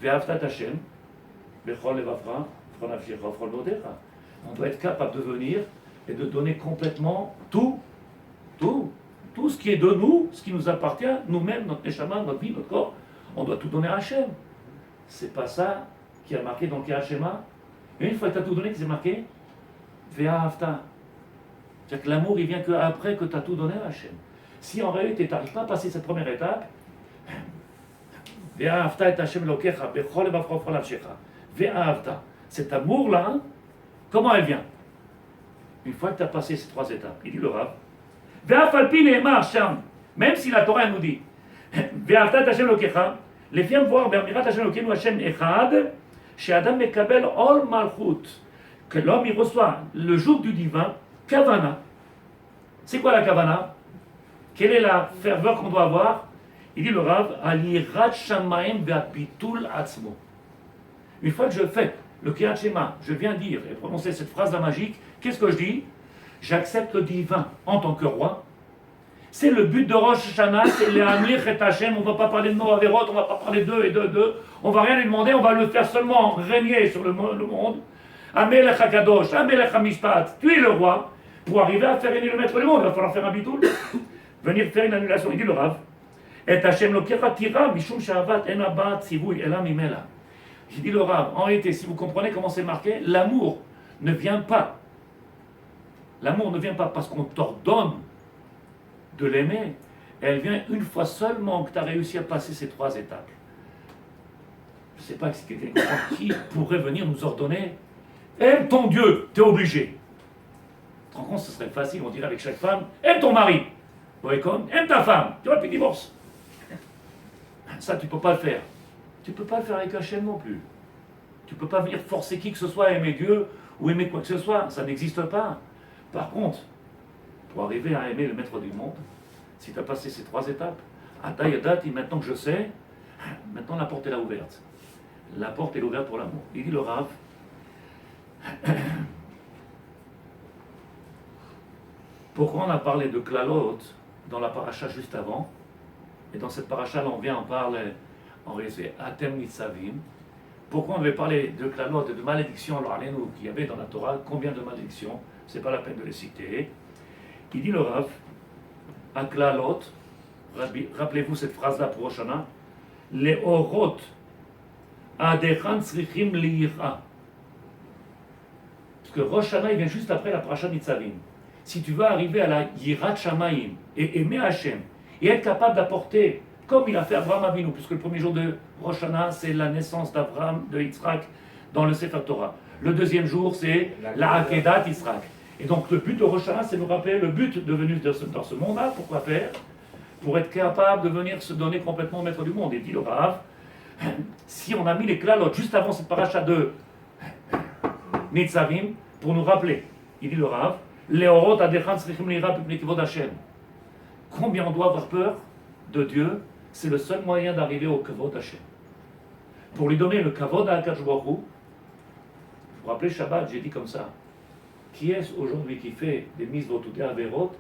Ve'avtat Hashem, bechol levavcha, v'chol nafshecha, v'chol vodecha. On doit être capable de venir et de donner complètement tout ce qui est de nous, ce qui nous appartient, nous-mêmes, notre neshama, notre vie, notre corps, on doit tout donner à Hashem. C'est pas ça qui a marqué dans le Kriyat Shema. Et une fois que tu as tout donné, c'est marqué Ve'avta. C'est-à-dire que l'amour, il vient qu'après que tu as tout donné à Hashem. Si en réalité tu n'arrives pas à passer cette première étape, Ve'avta et Hashem lokecha, bechol levavcha v'chol nafshecha. Ve'avta. Cet amour-là, comment elle vient? Une fois que tu as passé ces 3 étapes, il dit le Rav, Ve'afalpi ne'emar sham, même si la Torah nous dit, Ve'avta et Hashem lokecha, les filles voir Be'amirat Hashem lokeinu Hashem echad, chez Adam mekabel ol malchut, que l'homme il reçoit le joug du divin, kavana. C'est quoi la kavana? Quelle est la ferveur qu'on doit avoir? Il dit le Rav, alirat shamayim ve'apitul atzmo. Une fois que je fais le Kriyat Shema, je viens dire et prononcer cette phrase magique, qu'est-ce que je dis? J'accepte le divin en tant que roi. C'est le but de Rosh Hashanah, c'est les Amlir et Hashem. On ne va pas parler de nos Averot, on ne va pas parler d'eux et d'eux. On ne va rien lui demander, on va le faire seulement régner sur le monde. Amelech HaKadosh, Amelech HaMishpat, tu es le roi. Pour arriver à faire régner le maître du monde, il va falloir faire un bitoul. Venir faire une annulation. Il dit le Rav, et Hashem lokecha tira, mishum sha'avat en abat tzivui elam imela. Il dit le Rav, en réalité, si vous comprenez comment c'est marqué, l'amour ne vient pas. L'amour ne vient pas parce qu'on t'ordonne de l'aimer. Elle vient une fois seulement que tu as réussi à passer ces 3 étapes. Je ne sais pas si quelqu'un qui pourrait venir nous ordonner. Aime ton Dieu, tu es obligé. Tu te rends compte, ce serait facile, on dirait avec chaque femme, aime ton mari. Aime ta femme, tu vois, puis divorce. Ça, tu ne peux pas le faire. Tu ne peux pas le faire avec Hachem non plus. Tu ne peux pas venir forcer qui que ce soit à aimer Dieu ou aimer quoi que ce soit. Ça n'existe pas. Par contre, pour arriver à aimer le maître du monde, si tu as passé ces 3 étapes, Atayadati, maintenant que je sais, maintenant la porte est là ouverte. La porte est ouverte pour l'amour. Il dit le Rav, pourquoi on a parlé de Klalot dans la paracha juste avant, et dans cette paracha là on vient en parler en réalité Atem Nitzavim. Pourquoi on avait parlé de Klalot et de malédiction alors nous qu'il y avait dans la Torah, combien de malédictions, c'est pas la peine de les citer. Il dit le Rav, à Klalot, rappelez-vous cette phrase là pour Rosh Hashanah, les orot adechan tzrichim liira. Parce que Rosh Hashanah il vient juste après la paracha Nitzavim. Si tu veux arriver à la Yirat Shamayim et aimer Hachem et être capable d'apporter, comme il a fait Abraham Avinu, puisque le premier jour de Rosh Hashanah, c'est la naissance d'Abraham, de Yitzhak, dans le Sefer Torah. Le deuxième jour, c'est la Akedat Yitzhak. Et donc le but de Rosh Hashanah, c'est nous rappeler le but de venir dans ce monde-là. Pourquoi faire? Pour être capable de venir se donner complètement au maître du monde. Et dit le Rav, si on a mis les Klalot juste avant cette paracha de Nitzavim, pour nous rappeler, il dit le Rav, Leorot adechan tzrichim liira pipnei kavod Hashem. Combien on doit avoir peur de Dieu? C'est le seul moyen d'arriver au kavod Hashem. Pour lui donner le kavod à Akadosh Baruch Hu, vous vous rappelez Shabbat, j'ai dit comme ça. Qui est-ce aujourd'hui qui fait des mitzvot ou des averot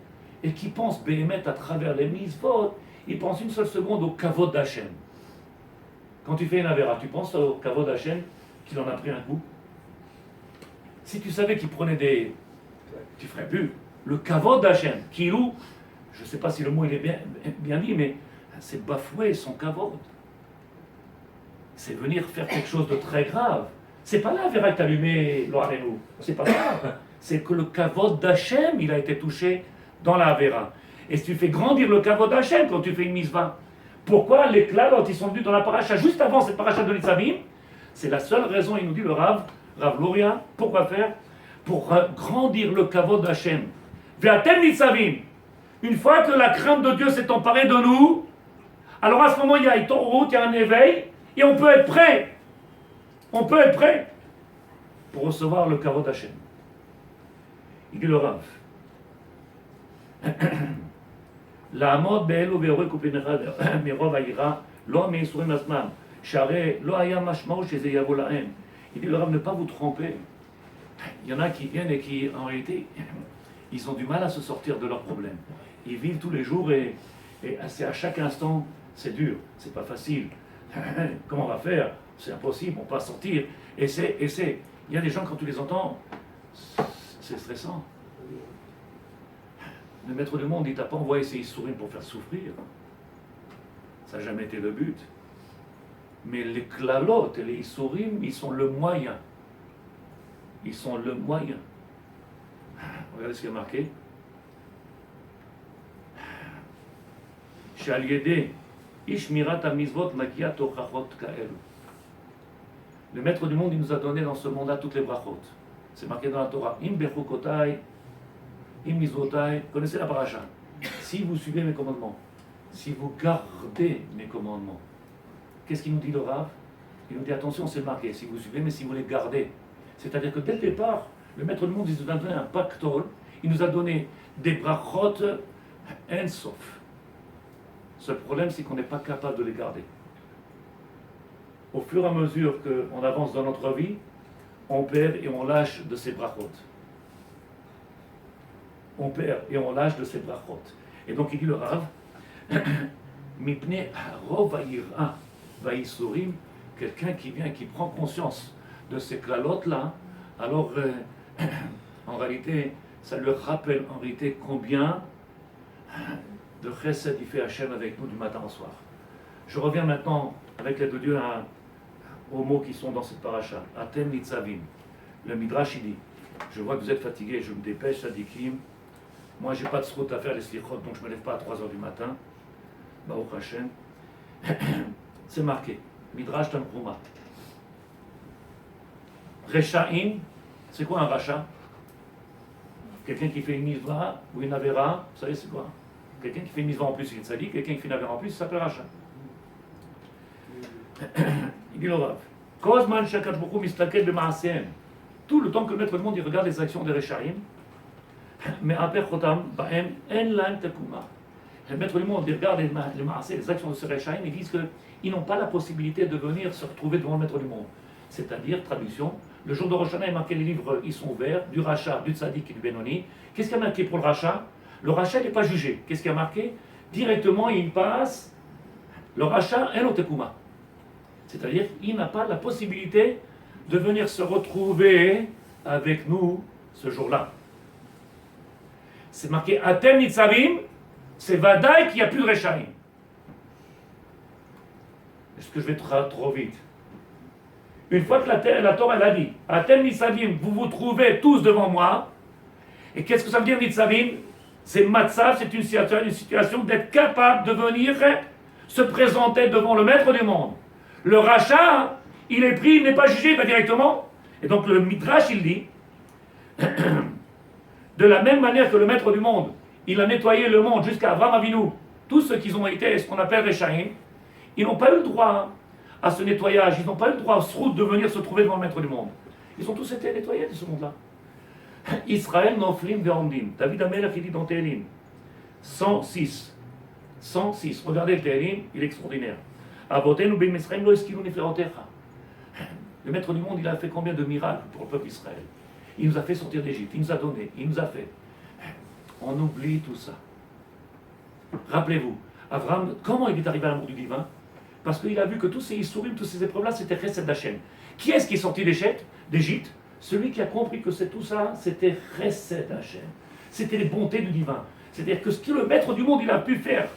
et qui pense béhémet à travers les mitzvot, il pense une seule seconde au kavod Hashem. Quand tu fais une avera, tu penses au kavod Hashem qu'il en a pris un coup? Si tu savais qu'il prenait des... Tu ferais plus. Le kavod Hashem, kilou, je ne sais pas si le mot il est bien dit, mais c'est bafouer son kavod. C'est venir faire quelque chose de très grave. C'est pas la verra que t'allumé, Loarenou. C'est pas grave. C'est que le kavod d'Hachem, il a été touché dans la vera. Et si tu fais grandir le kavod d'Hachem quand tu fais une mitzvah, pourquoi les klalot, ils sont venus dans la paracha juste avant cette paracha de Nitzavim? C'est la seule raison, il nous dit le Rav Luria, pourquoi faire? Pour grandir le kavod d'Hachem. Ve'atem Nitzavim. Une fois que la crainte de Dieu s'est emparée de nous, alors à ce moment, il y a il y a un éveil, et on peut être prêt. On peut être prêt pour recevoir le kavod Hashem. Il dit le Rav. לעמוד באלו ויורק ופניך מרוב היראה, לא מייסורים עצמם, שהרי לא היה משמעות שזה יבוא להם. Il dit le Rav, ne pas vous tromper. Il y en a qui viennent et qui, en réalité, ils ont du mal à se sortir de leurs problèmes. Ils vivent tous les jours et c'est à chaque instant, c'est dur, c'est pas facile. Comment on va faire? C'est impossible, on ne peut pas sortir. Et c'est. Il y a des gens, quand tu les entends, c'est stressant. Le maître du monde, il t'a pas envoyé ses Issourim pour faire souffrir. Ça n'a jamais été le but. Mais les klalot et les Issourim, ils sont le moyen. Ils sont le moyen. Regardez ce qui est marqué. שעל ידי אי שמירת המצוות מגיע תוכחות כאלו. Le maître du monde, il nous a donné dans ce monde-là toutes les brachot. C'est marqué dans la Torah. Im bechukotai, im mizvotai. Connaissez la paracha. Si vous suivez mes commandements, si vous gardez mes commandements, qu'est-ce qu'il nous dit le Rav? Il nous dit attention, c'est marqué. Si vous suivez, mais si vous les gardez. C'est-à-dire que dès le départ, le maître du monde, il nous a donné un pactole. Il nous a donné des brachot en sof. Ce problème, c'est qu'on n'est pas capable de les garder. Au fur et à mesure qu'on avance dans notre vie, on perd et on lâche de ces brachot. On perd et on lâche de ces brachot. Et donc il dit le Rav, Mipne rov ha'ira va'isurim, quelqu'un qui vient, qui prend conscience de ces klalotes-là, alors en réalité, ça lui rappelle en réalité combien de chesed il fait Hachem avec nous du matin au soir. Je reviens maintenant avec l'aide de Dieu aux mots qui sont dans cette paracha. Atem nitzavim. Le Midrash il dit, je vois que vous êtes fatigués, je me dépêche, sadikim. Moi j'ai pas de srout à faire les slichot, donc je me lève pas à 3h du matin. Baruch Hashem. C'est marqué. Midrash Tanchuma. Rechaim, c'est quoi un rachat? Quelqu'un qui fait une misva ou une avera, vous savez c'est quoi? Quelqu'un qui fait une misva en plus, il est sadique, quelqu'un qui fait une avera en plus, ça s'appelle rachat. Il dit le Rav, Kozman Shakadosh Baruch Hu mistakel b'ma'asehem. Tout le temps que le maître du monde il regarde les actions des Rechaim, mais après Chotam, ba'em en lahem tekuma. Le maître du monde il regarde les ma'aseh, les actions de ces Rechaim, ils disent qu'ils n'ont pas la possibilité de venir se retrouver devant le maître du monde. C'est-à-dire, traduction, le jour de Rosh Hashanah, il y a marqué les livres, ils sont ouverts, du Racha, du Tzadik et du Benoni. Qu'est-ce qu'il y a marqué pour le Racha? Le Racha n'est pas jugé. Qu'est-ce qu'il y a marqué? Directement, il passe le Racha en tekuma. C'est-à-dire qu'il n'a pas la possibilité de venir se retrouver avec nous ce jour-là. C'est marqué Atem Nitzavim, c'est Vadaï qu'il n'y a plus de Rechaim. Est-ce que je vais trop vite? Une fois que la Torah elle a dit Atem Nitzavim, vous vous trouvez tous devant moi. Et qu'est-ce que ça veut dire Nitzavim? C'est Matzav, c'est une situation d'être capable de venir se présenter devant le maître du monde. Le rachat, il est pris, il n'est pas jugé, il va directement. Et donc le Midrash, il dit, de la même manière que le maître du monde, il a nettoyé le monde jusqu'à Avraham Avinu, tous ceux qui ont été ce qu'on appelle Rechaim, ils n'ont pas eu le droit à ce nettoyage, ils n'ont pas eu le droit de venir se trouver devant le maître du monde. Ils ont tous été nettoyés de ce monde-là. Israël noflim ve'omdim. David Amelech, il dit dans Télim, 106. Regardez le Télim, il est extraordinaire. Le maître du monde, il a fait combien de miracles pour le peuple Israël? Il nous a fait sortir d'Égypte, il nous a donné, il nous a fait. On oublie tout ça. Rappelez-vous, Abraham, comment il est arrivé à l'amour du divin? Parce qu'il a vu que tous ces Issourim, toutes ces épreuves-là, c'était Chesed d'Hachem. Qui est-ce qui est sorti d'Égypte? Celui qui a compris que tout ça, c'était Chesed d'Hachem. C'était les bontés du divin. C'est-à-dire que ce que le maître du monde, il a pu faire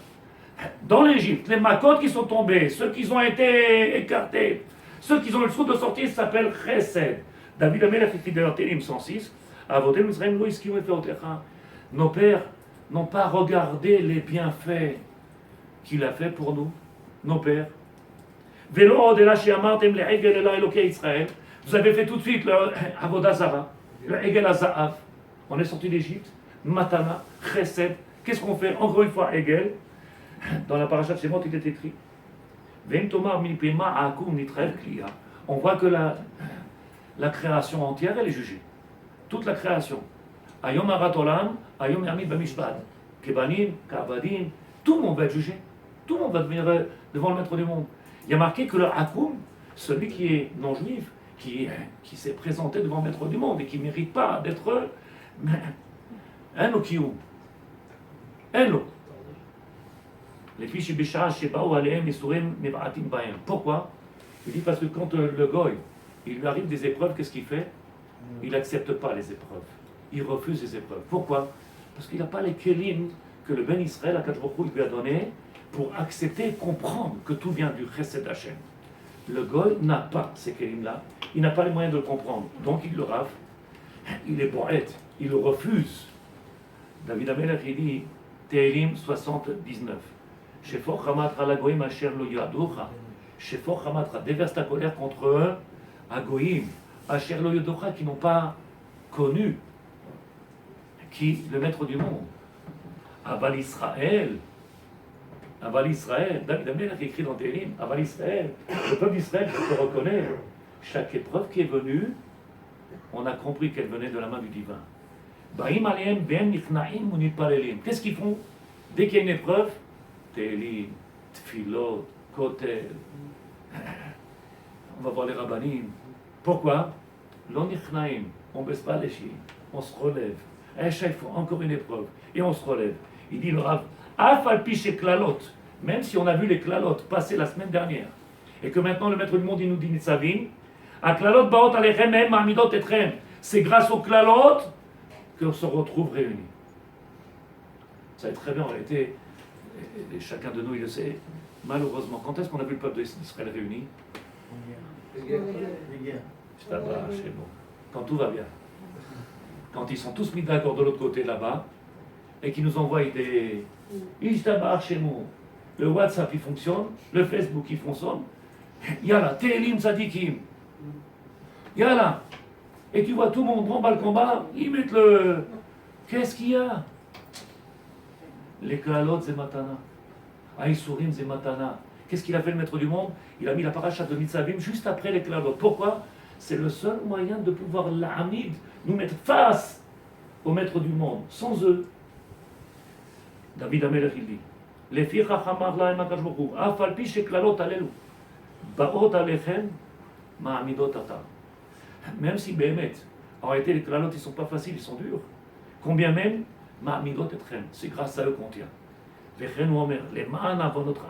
dans l'Égypte, les Makot qui sont tombés, ceux qui ont été écartés, ceux qui ont eu le souhait de sortir, ça s'appelle Chesed. David Amelech écrit dans Télim 106, nos pères n'ont pas regardé les bienfaits qu'il a fait pour nous, nos pères. Vous avez fait tout de suite le Avodah Zara, le Egel Azaav. On est sorti d'Égypte, Matana, Chesed. Qu'est-ce qu'on fait? Encore une fois, Egel. Dans la paracha de Shemot, il est écrit on voit que la création entière, elle est jugée. Toute la création. Ayom Harat Olam, Ayom Yamid Bamishpat. Kebanim, Kavadim, tout le monde va être jugé. Tout le monde va devenir devant le maître du monde. Il y a marqué que le Hakoum, celui qui est non-juif, qui s'est présenté devant le maître du monde et qui ne mérite pas d'être un Okiyou. Un lot. Les fiches Bishah, Shebaou, Aleem, Isurim, Meva'atim Baem. Pourquoi? Il dit parce que quand le Goy, il lui arrive des épreuves, qu'est-ce qu'il fait? Il n'accepte pas les épreuves. Il refuse les épreuves. Pourquoi? Parce qu'il n'a pas les kélim que le Ben Israël, Akadosh Baruch Hu, lui a donné pour accepter et comprendre que tout vient du Chesed Hashem. Le Goy n'a pas ces kélim-là. Il n'a pas les moyens de le comprendre. Donc il le rave. Il est poète. Il le refuse. David Amelech, il dit Tehillim 79. Shefor Hamatra l'Agoïm Asher lo yaducha. Shefor Hamatra, déverse ta colère contre eux, Agoïm, Asher lo yaducha, qui n'ont pas connu qui le maître du monde. Aval Israël, David Amelech écrit dans Tehillim, Aval Israël, le peuple d'Israël qui se reconnaît. Chaque épreuve qui est venue, on a compris qu'elle venait de la main du divin. Baïm aleim ben nichnaim unipalelim. Qu'est-ce qu'ils font? Dès qu'il y a une épreuve, Tehillim, Tfilot, Kotel, on va voir les rabbanim. Pourquoi? Lo nichnaim, on ne baisse pas les chiens, on se relève. À chaque fois, encore une épreuve, et on se relève. Il dit le Rav, Afal piche klalot, même si on a vu les klalot passer la semaine dernière, et que maintenant le maître du monde il nous dit Nitzavim, a klalot baot alechem em ma'amidot etchem. C'est grâce aux klalot qu'on se retrouve réunis. Ça va être très bien en réalité, et chacun de nous il le sait, malheureusement, quand est-ce qu'on a vu le peuple d'Israël réuni? Les guerres. C'est bon. Quand tout va bien. Quand ils sont tous mis d'accord de l'autre côté là-bas, et qu'ils nous envoient des Ishtabar chez nous, le WhatsApp il fonctionne, le Facebook il fonctionne, Yalla, Tehillim Tzadikim, Yalla, et tu vois tout le monde prend le combat, ils mettent le. Qu'est-ce qu'il y a? Les Klalot c'est Matana, Aïsourim c'est Matana. Qu'est-ce qu'il a fait le maître du monde? Il a mis la paracha de Nitzavim juste après les Klalot. Pourquoi? C'est le seul moyen de pouvoir l'Amid, nous mettre face au maître du monde. Sans eux, David Amelech il dit, les filles Chachamar lahem Akadosh Baruch Hu, afal pi sheklalot alelu, baot alechem ma'amidot ata. Même si Béhémet, en réalité les klalot ils sont pas faciles, ils sont durs. Combien même ma'amidot etchem, c'est grâce à eux qu'on tient. Vechen omer, les ma'an avon notre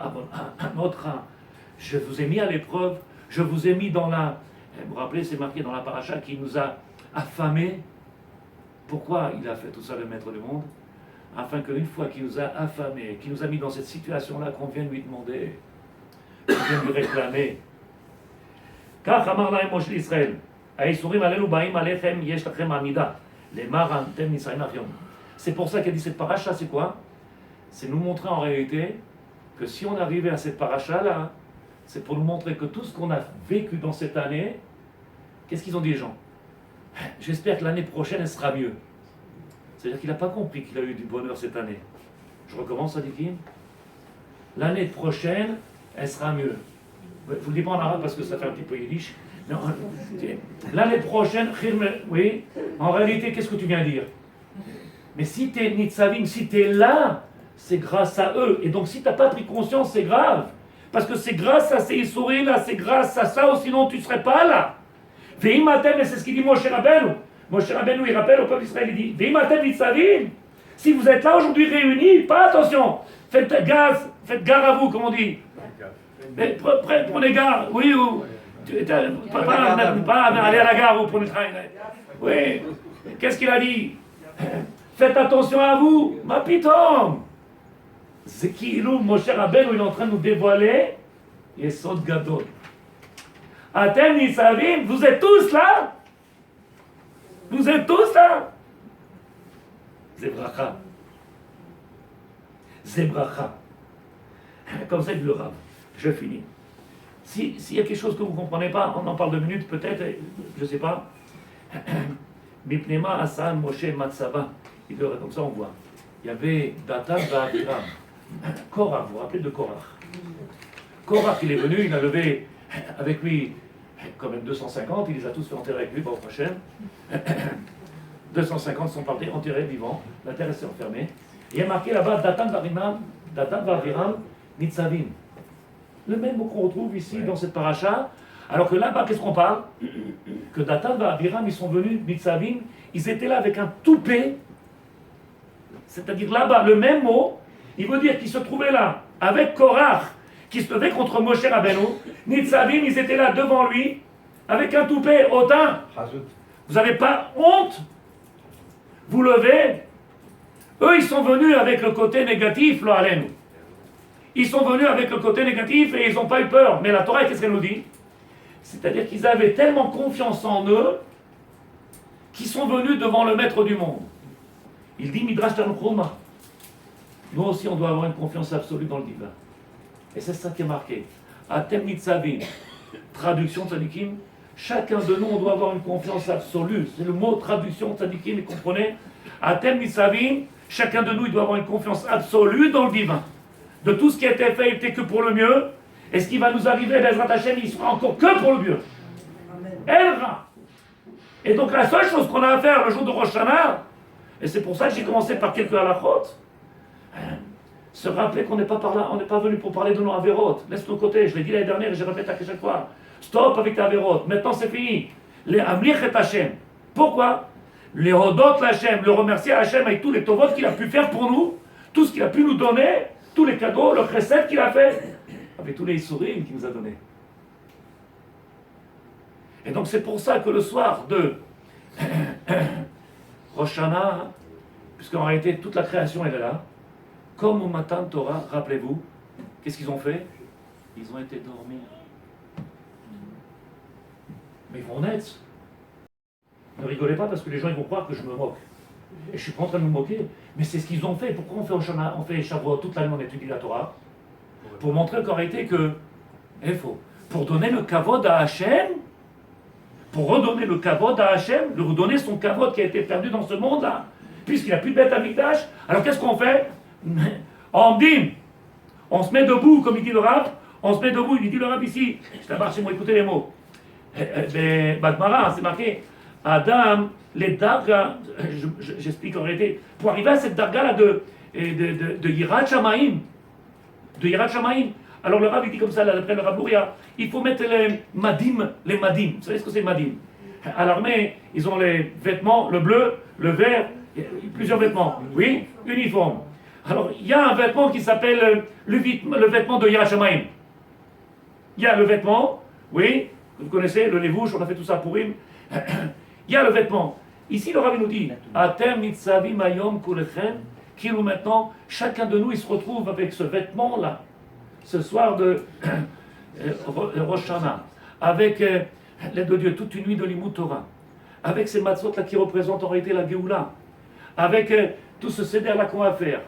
je vous ai mis à l'épreuve, je vous ai mis dans la. Vous vous rappelez, c'est marqué dans la paracha qui nous a affamés. Pourquoi il a fait tout ça, le maître du monde? Afin qu'une fois qu'il nous a affamés, qu'il nous a mis dans cette situation-là, qu'on vienne lui demander, qu'on vienne lui réclamer. Car Amar lahem Moshe l'Israël, Aïsourim alelu ba'im alechem yesh lachem amida, les marantem nisraïm achiom. C'est pour ça qu'il a dit cette paracha, c'est quoi? C'est nous montrer en réalité que si on arrivait à cette paracha-là, c'est pour nous montrer que tout ce qu'on a vécu dans cette année, qu'est-ce qu'ils ont dit les gens? J'espère que l'année prochaine, elle sera mieux. C'est-à-dire qu'il n'a pas compris qu'il a eu du bonheur cette année. Je recommence, Sadikim. L'année prochaine, elle sera mieux. Je vous le dis pas en arabe parce que ça fait un petit peu yiddish. L'année prochaine, oui, en réalité, qu'est-ce que tu viens dire? Mais si tu es Nitzavim, si tu es là, c'est grâce à eux. Et donc, si tu n'as pas pris conscience, c'est grave. Parce que c'est grâce à ces Issourim là, c'est grâce à ça, ou sinon tu ne serais pas là. Veimatem, et c'est ce qu'il dit Moshe Rabbeinu. Moshe Rabbeinu, il rappelle au peuple d'Israël, il dit Veimatem Nitzavim. Si vous êtes là aujourd'hui réunis, pas attention, faites gare à vous, comme on dit. Mais prenez garde, oui, ou. Pas aller à la gare ou prenez le train. Oui, qu'est-ce qu'il a dit? Faites attention à vous, ma pitom. C'est qui, Moshe Rabbeinu, il est en train de nous dévoiler Yesod Gadol. Atem Nitzavim, vous êtes tous là? Vous êtes tous là? Zebracha. Zebracha. Comme ça, il le rave. Je finis. S'il y a quelque chose que vous ne comprenez pas, on en parle 2 minutes peut-être, je ne sais pas. Mipnema Asan Moshe Matsava. Comme ça, on voit. Il y avait Datan Va'aviram. Korach, vous vous rappelez de Korach? Korach, il est venu, il a levé avec lui quand même 250, il les a tous fait enterrer avec lui, Baruch Hashem. 250 sont partis enterrés vivants, la terre s'est enfermée. Il y a marqué là-bas Datan Vaviram Nitzavim. Le même mot qu'on retrouve ici dans cette paracha. Alors que là-bas, qu'est-ce qu'on parle? Que Datan Vaviram, ils sont venus, Nitzavim, ils étaient là avec un toupet. C'est-à-dire là-bas, le même mot, il veut dire qu'ils se trouvaient là avec Korach, qui se levait contre Moshe Rabbeinu. Nitzavim, ils étaient là devant lui avec un toupet hautain. Vous n'avez pas honte? Vous levez. Eux, ils sont venus avec le côté négatif, lo alenu. Ils sont venus avec le côté négatif et ils n'ont pas eu peur. Mais la Torah, qu'est-ce qu'elle nous dit? C'est-à-dire qu'ils avaient tellement confiance en eux qu'ils sont venus devant le maître du monde. Il dit Midrash Tanchuma. Nous aussi, on doit avoir une confiance absolue dans le divin. Et c'est ça qui est marqué. Atem Nitzavim. Traduction tzadikim. Chacun de nous, on doit avoir une confiance absolue. C'est le mot traduction tzadikim, vous comprenez? Atem Nitzavim. Chacun de nous, il doit avoir une confiance absolue dans le divin. De tout ce qui a été fait, il n'était que pour le mieux. Et ce qui va nous arriver, Bezrat Hashem, il sera encore que pour le mieux. Elra. Et donc la seule chose qu'on a à faire le jour de Rosh Hashanah, et c'est pour ça que j'ai commencé par quelques halachot, se rappeler qu'on n'est pas par là, on n'est pas venu pour parler de nos avérotes. Laisse de côté, je l'ai dit l'année dernière et je répète à chaque fois. Stop avec tes avérotes, maintenant c'est fini. Les amlich et Hashem. Pourquoi? Les hodot Hashem, le remercier à Hashem avec tous les tovot qu'il a pu faire pour nous, tout ce qu'il a pu nous donner, tous les cadeaux, le chesed qu'il a fait, avec tous les sourires qu'il nous a donnés. Et donc c'est pour ça que le soir de Rosh Hashanah, puisqu'en réalité toute la création elle est là, comme au matin de Torah, rappelez-vous, qu'est-ce qu'ils ont fait? Ils ont été dormir. Mais ils vont naître. Ne rigolez pas parce que les gens ils vont croire que je me moque. Et je ne suis pas en train de me moquer, mais c'est ce qu'ils ont fait. Pourquoi on fait Hoshana, on fait Shavuot, toute l'année on étudie la Torah? Pour montrer qu'en réalité que, il faut, pour donner le kavod à Hachem, pour redonner le kavod à Hachem, lui redonner son kavod qui a été perdu dans ce monde-là, puisqu'il n'y a plus de bête Amikdash, alors qu'est-ce qu'on fait? On dit, on se met debout, comme il dit le Rav, on se met debout, il dit le Rav ici, je t'embarque chez moi, écoutez les mots. Batmara, c'est marqué, Adam, les dargas, j'explique en réalité, pour arriver à cette darga-là de Yirat Shamaim, de Yirat Shamaim. Alors le Rav il dit comme ça, d'après le Rav Luria, il faut mettre les madim. Vous savez ce que c'est madim? À l'armée, ils ont les vêtements, le bleu, le vert, plusieurs vêtements. Oui, uniforme. Alors il y a un vêtement qui s'appelle le vêtement de Yirat Shamaim. Il y a le vêtement, oui, vous connaissez, le levouche, on a fait tout ça pour Purim. Il y a le vêtement. Ici, le Rav nous dit Atem nitzavim ayom kulechem, qu'il maintenant, chacun de nous, il se retrouve avec ce vêtement-là, ce soir de Rosh Hashanah, avec l'aide de Dieu, toute une nuit de Limud Torah, avec ces matzot-là qui représentent en réalité la Géoula, avec tout ce seder-là qu'on va faire,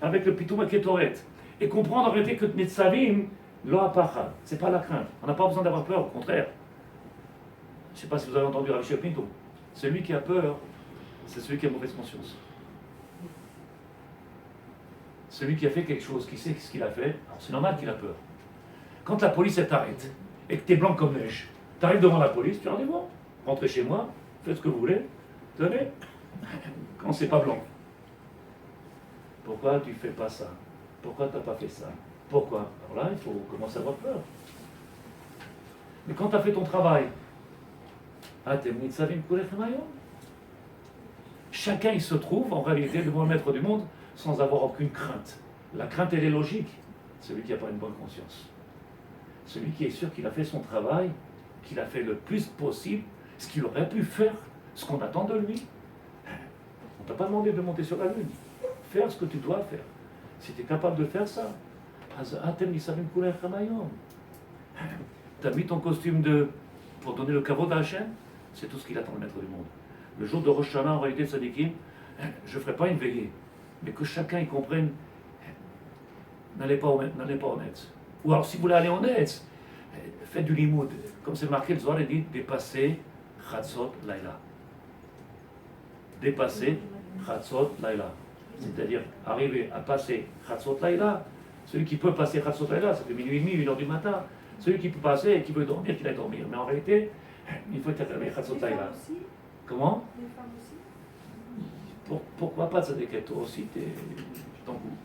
avec le Pitoum Ketoret, et comprendre en réalité que nitzavim, lo apachad, c'est pas la crainte. On n'a pas besoin d'avoir peur, au contraire. Je ne sais pas si vous avez entendu Rav Pinto. Celui qui a peur, c'est celui qui a mauvaise conscience. Celui qui a fait quelque chose, qui sait ce qu'il a fait, alors c'est normal qu'il a peur. Quand la police t'arrête et que tu es blanc comme neige, tu arrives devant la police, tu leur dis bon, rentrez chez moi, faites ce que vous voulez, tenez. Quand c'est pas blanc. Pourquoi tu fais pas ça? Pourquoi tu n'as pas fait ça? Pourquoi? Alors là, il faut commencer à avoir peur. Mais quand tu as fait ton travail, chacun il se trouve en réalité devant le maître du monde sans avoir aucune crainte. La crainte elle est logique. Celui qui n'a pas une bonne conscience. Celui qui est sûr qu'il a fait son travail, qu'il a fait le plus possible, ce qu'il aurait pu faire, ce qu'on attend de lui. On ne t'a pas demandé de monter sur la lune. Faire ce que tu dois faire. Si tu es capable de faire ça, tu as mis ton costume pour donner le kavod à Hachem, c'est tout ce qu'il attend le maître du monde. Le jour de Rosh Hashanah, en réalité, Tzadikim, je ne ferai pas une veillée, mais que chacun y comprenne, n'allez pas au Netz. Ou alors, si vous voulez aller au Netz, faites du limoud. Comme c'est marqué, le Zohar dit dépasser Chatzot Laila. Dépasser Chatzot Laila. C'est-à-dire arriver à passer Chatzot Laila. Celui qui peut passer Chatzot Laila, ça fait minuit et demi, 1h du matin. Celui qui peut passer et qui veut dormir, qu'il aille dormir. Mais en réalité, il faut être à Les Chatzot femmes Laïla. aussi? Comment? Les femmes aussi? Pourquoi pas ça que toi aussi, tu t'en fous.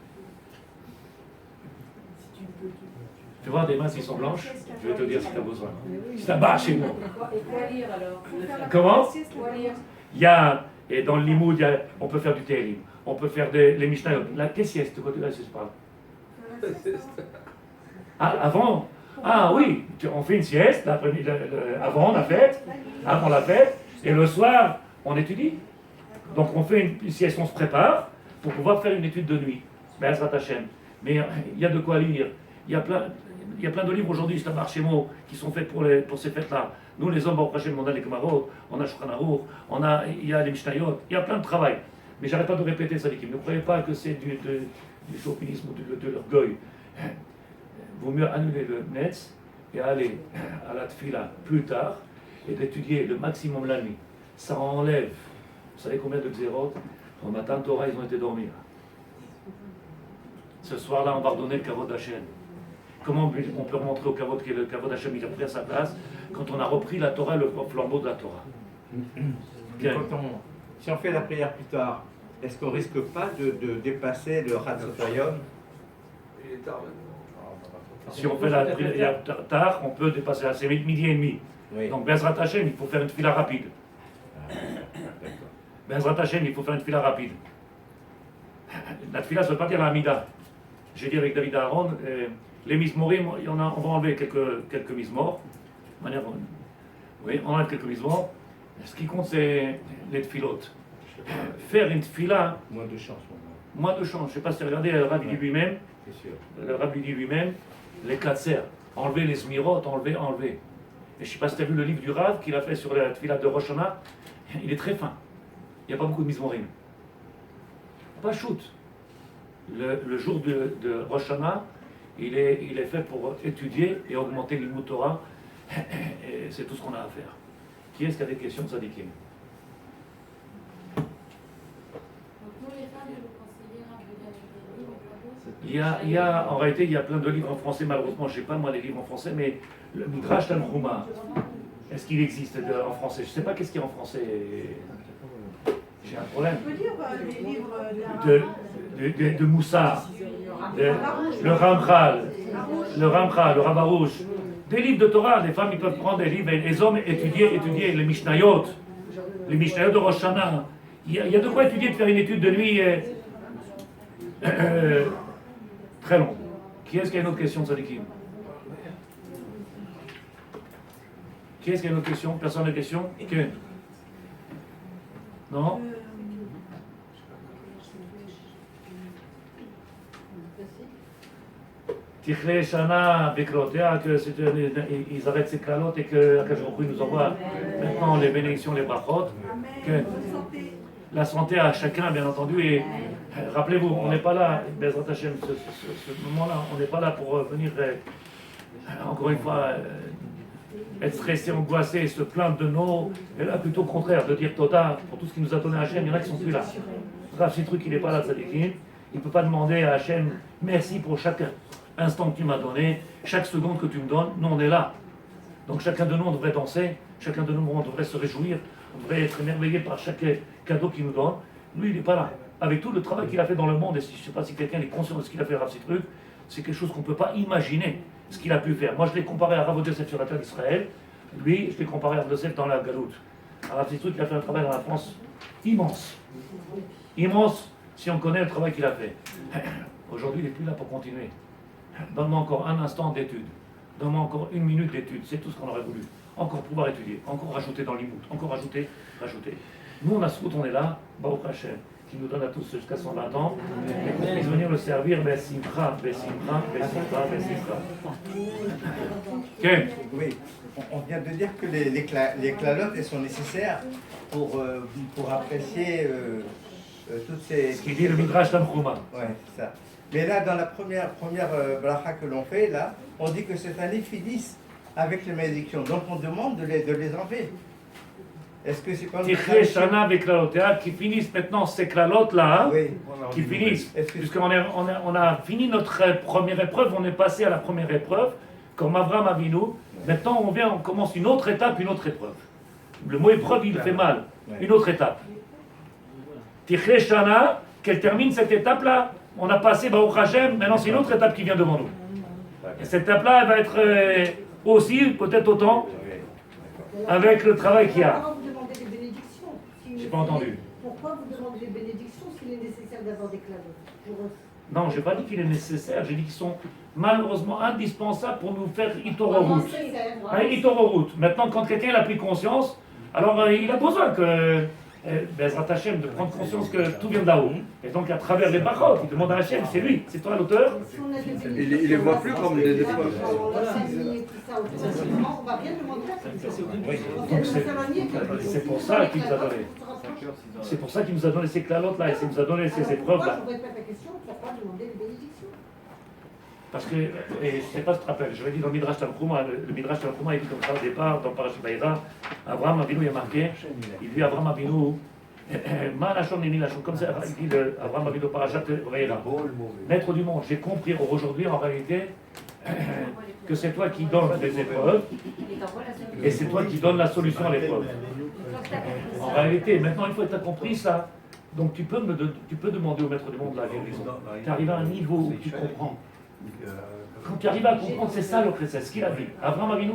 Tu vois des mains qui sont blanches, je vais te dire si tu as besoin. Si tu as bas chez moi. Et quoi lire alors? Comment? Quoi lire? Il y a, et dans le limoud, on peut faire du télim, on peut faire les mishnayot. La qu'est-ce que c'est? De quoi tu parles? Ah, avant? Ah oui, on fait une sieste, avant la fête, et le soir, on étudie. Donc on fait une sieste, on se prépare pour pouvoir faire une étude de nuit. Be'ezrat Hashem. Mais il y a de quoi lire. Il y a plein de livres aujourd'hui, c'est un marchémo, qui sont faits pour ces fêtes-là. Nous, les hommes, on a les Gemarot, on a Shulchan Aruch, il y a les Mishnayot, il y a plein de travail. Mais j'arrête pas de répéter ça, l'équipe. Ne croyez pas que c'est du chauvinisme ou de l'orgueil. Vaut mieux annuler le Netz et aller à la Tfila plus tard et d'étudier le maximum la nuit. Ça enlève, vous savez combien de Xérot? Au matin, Torah, ils ont été dormir. Ce soir-là, on va redonner le Kavod Hashem. Comment on peut remontrer au Kavod que le Kavod Hashem il a pris à sa place quand on a repris la Torah, le flambeau de la Torah? Si on fait la prière plus tard, est-ce qu'on risque pas de dépasser le Hatzotayom? Il est tard maintenant. Si on fait la prière tard, on peut dépasser. C'est midi et demi. Oui. Donc, Bezrat Hashem, il faut faire une fila rapide. Bezrat Hashem, il faut faire une fila rapide. La fila, ça ne veut pas dire la Hamida. J'ai dit avec David Aaron, les mismorim, on va enlever quelques mismors. Oui, on enlève quelques mismors. Ce qui compte, c'est les tfilotes. Faire une tfila, Moins de chance. moins de chance. Je ne sais pas si tu as regardé, le Rabbi dit lui-même, C'est sûr. le Rabbi dit lui-même, les katser, enlever les smirotes, enlever. Et je ne sais pas si tu as vu le livre du Rav qu'il a fait sur la tfila de Rosh Hashanah, il est très fin. Il n'y a pas beaucoup de mismorim. Pas shoot. Le jour de Rosh Hashanah, il est fait pour étudier et augmenter l'Imout Torah. Et c'est tout ce qu'on a à faire. Qui est-ce qui a des questions de Sadikim? En réalité, il y a plein de livres en français, malheureusement, je ne sais pas moi les livres en français, mais le Midrash Tanchuma, est-ce qu'il existe en français? Je ne sais pas qu'est-ce qu'il y a en français. J'ai un problème. On peut dire les livres De Moussa, le Ramchal, le Rabarouche, des livres de Torah. Les femmes ils peuvent prendre des livres et les hommes étudier les Mishnayot de Rosh Hashanah. Il y a de quoi étudier, de faire une étude de nuit très longue. Qui est-ce qui a une autre question, Sadikim? Qui est-ce qui a une autre question? Personne n'a de question? Que? Non? Tichle Shana Bekrotea, ils arrêtent ces calottes et que Akashokhu nous envoie maintenant les bénédictions, les brachot. Que la santé à chacun, bien entendu. Et rappelez-vous, on n'est pas là, Bezrat Hashem, ce moment-là, on n'est pas là pour venir, encore une fois, être stressé, angoissé, se plaindre de nos. Mais là, plutôt au contraire, de dire Toda pour tout ce qui nous a donné Hachem, il y en a qui sont plus là. Grave, ces trucs, il n'est pas là, Tzadikim. Il ne peut pas demander à Hachem merci pour chaque instant que tu m'as donné, chaque seconde que tu me donnes. Nous, on est là. Donc chacun de nous, on devrait danser, chacun de nous, on devrait se réjouir, on devrait être émerveillé par chaque cadeau qu'il nous donne. Lui, il n'est pas là. Avec tout le travail qu'il a fait dans le monde, et je ne sais pas si quelqu'un est conscient de ce qu'il a fait, Rav Sitruk, c'est quelque chose qu'on ne peut pas imaginer, ce qu'il a pu faire. Moi, je l'ai comparé à Rav Yosef sur la terre d'Israël. Lui, je l'ai comparé à Rav Yosef dans la Galoute. Rav Sitruk, il a fait un travail dans la France immense. Immense, si on connaît le travail qu'il a fait. Aujourd'hui, il n'est plus là pour continuer. Donne-moi encore un instant d'étude. Donne-moi encore une minute d'étude. C'est tout ce qu'on aurait voulu. Encore pouvoir étudier. Encore rajouter dans l'imout. Encore rajouter. Nous, on a ce route, on est là. Baruch Hashem, qui nous donne à tous jusqu'à 120 ans. Et qu'on puisse venir le servir. Besimcha. Okay. Oui, on vient de dire que les clalotes, elles sont nécessaires pour apprécier toutes ces... Ce qu'il dit le Midrash Tanchuma. Ouais, c'est ça. Mais là, dans la première bracha que l'on fait, là, on dit que cette année finisse avec les malédictions. Donc on demande de les enlever. Est-ce que c'est pas une Tichle Shana avec Klalotea, qui finissent maintenant ces clalotes-là, Oui. qui finissent. Est-ce que- Puisqu'on a fini notre première épreuve, on est passé à la première épreuve, comme Abraham Avinu. Maintenant, on commence une autre étape, une autre épreuve. Le mot épreuve, il fait mal. Une autre étape. Tichrei Shana, qu'elle termine cette étape-là. On a passé Baruch Hashem, maintenant c'est une autre étape qui vient devant nous. Et cette étape-là, elle va être aussi, peut-être autant, avec le travail qu'il y a. Pourquoi vous demandez des bénédictions J'ai pas entendu. Pourquoi vous demandez des bénédictions s'il est nécessaire d'avoir des clavos? Non, je n'ai pas dit qu'il est nécessaire, j'ai dit qu'ils sont malheureusement indispensables pour nous faire Itororut. Itororut. Maintenant, quand quelqu'un a pris conscience, alors il a besoin que Bezrat Hashem de prendre conscience que tout vient d'en haut. Et donc à travers les baroques, il demande à Hashem, c'est lui, c'est toi l'auteur. Il les voit plus comme des épreuves. On va bien demander la C'est pour ça qu'il nous a donné. C'est pour ça qu'il nous a donné ces clalotes là et qu'il nous a donné ces épreuves là. Je répète la question, pourquoi demander des bénédictions? Parce que, et je ne sais pas si tu te rappelles, je l'ai dit dans le Midrash Tanchuma, le Midrash Tanchuma, il dit comme ça au départ, dans Parashat Vayera, Abraham Avinu, il y a marqué, il dit Abraham Avinu, Ma Lachon Nini Lachon, comme ça, il dit Abraham Avinu Parashat Vayera, maître du monde, j'ai compris aujourd'hui en réalité que c'est toi qui donnes les épreuves et c'est toi qui donnes la solution à l'épreuve. En réalité, maintenant, une fois que tu as compris ça, donc tu peux demander au maître du monde la guérison. Tu arrives à un niveau où tu comprends. Quand tu arrives à comprendre, c'est ça le chesed, c'est ce qu'il a dit. Abraham Avinu,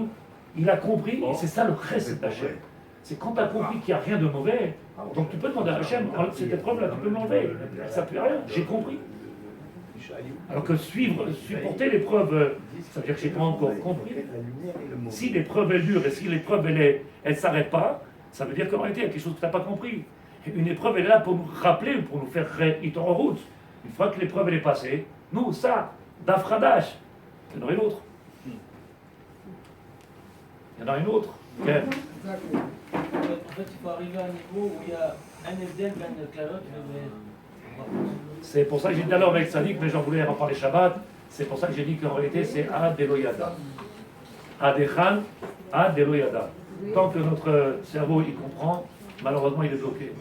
il a compris, et c'est ça le chesed d'Hachem. C'est quand tu as compris qu'il n'y a rien de mauvais, donc tu peux demander à Hachem, cette épreuve-là, tu peux me l'enlever. Ça ne fait rien, j'ai compris. Alors que supporter l'épreuve, ça veut dire que je n'ai pas encore compris. Si l'épreuve est dure et si l'épreuve elle ne s'arrête pas, ça veut dire qu'en réalité, il y a quelque chose que tu n'as pas compris. Une épreuve elle est là pour nous rappeler, pour nous faire être en route. Une fois que l'épreuve elle est passée, nous, ça, d'Afradash, il y en aura une autre. Il y en aura une autre. Okay. En fait, il faut arriver à un niveau où il y a un Evdel, ben Clarot, c'est pour ça que j'ai dit alors avec Sadik, mais j'en voulais en parler Shabbat, c'est pour ça que j'ai dit qu'en réalité c'est Ad Eloyada. Adechan, Ad Eloyada. Tant que notre cerveau y comprend, malheureusement il est bloqué.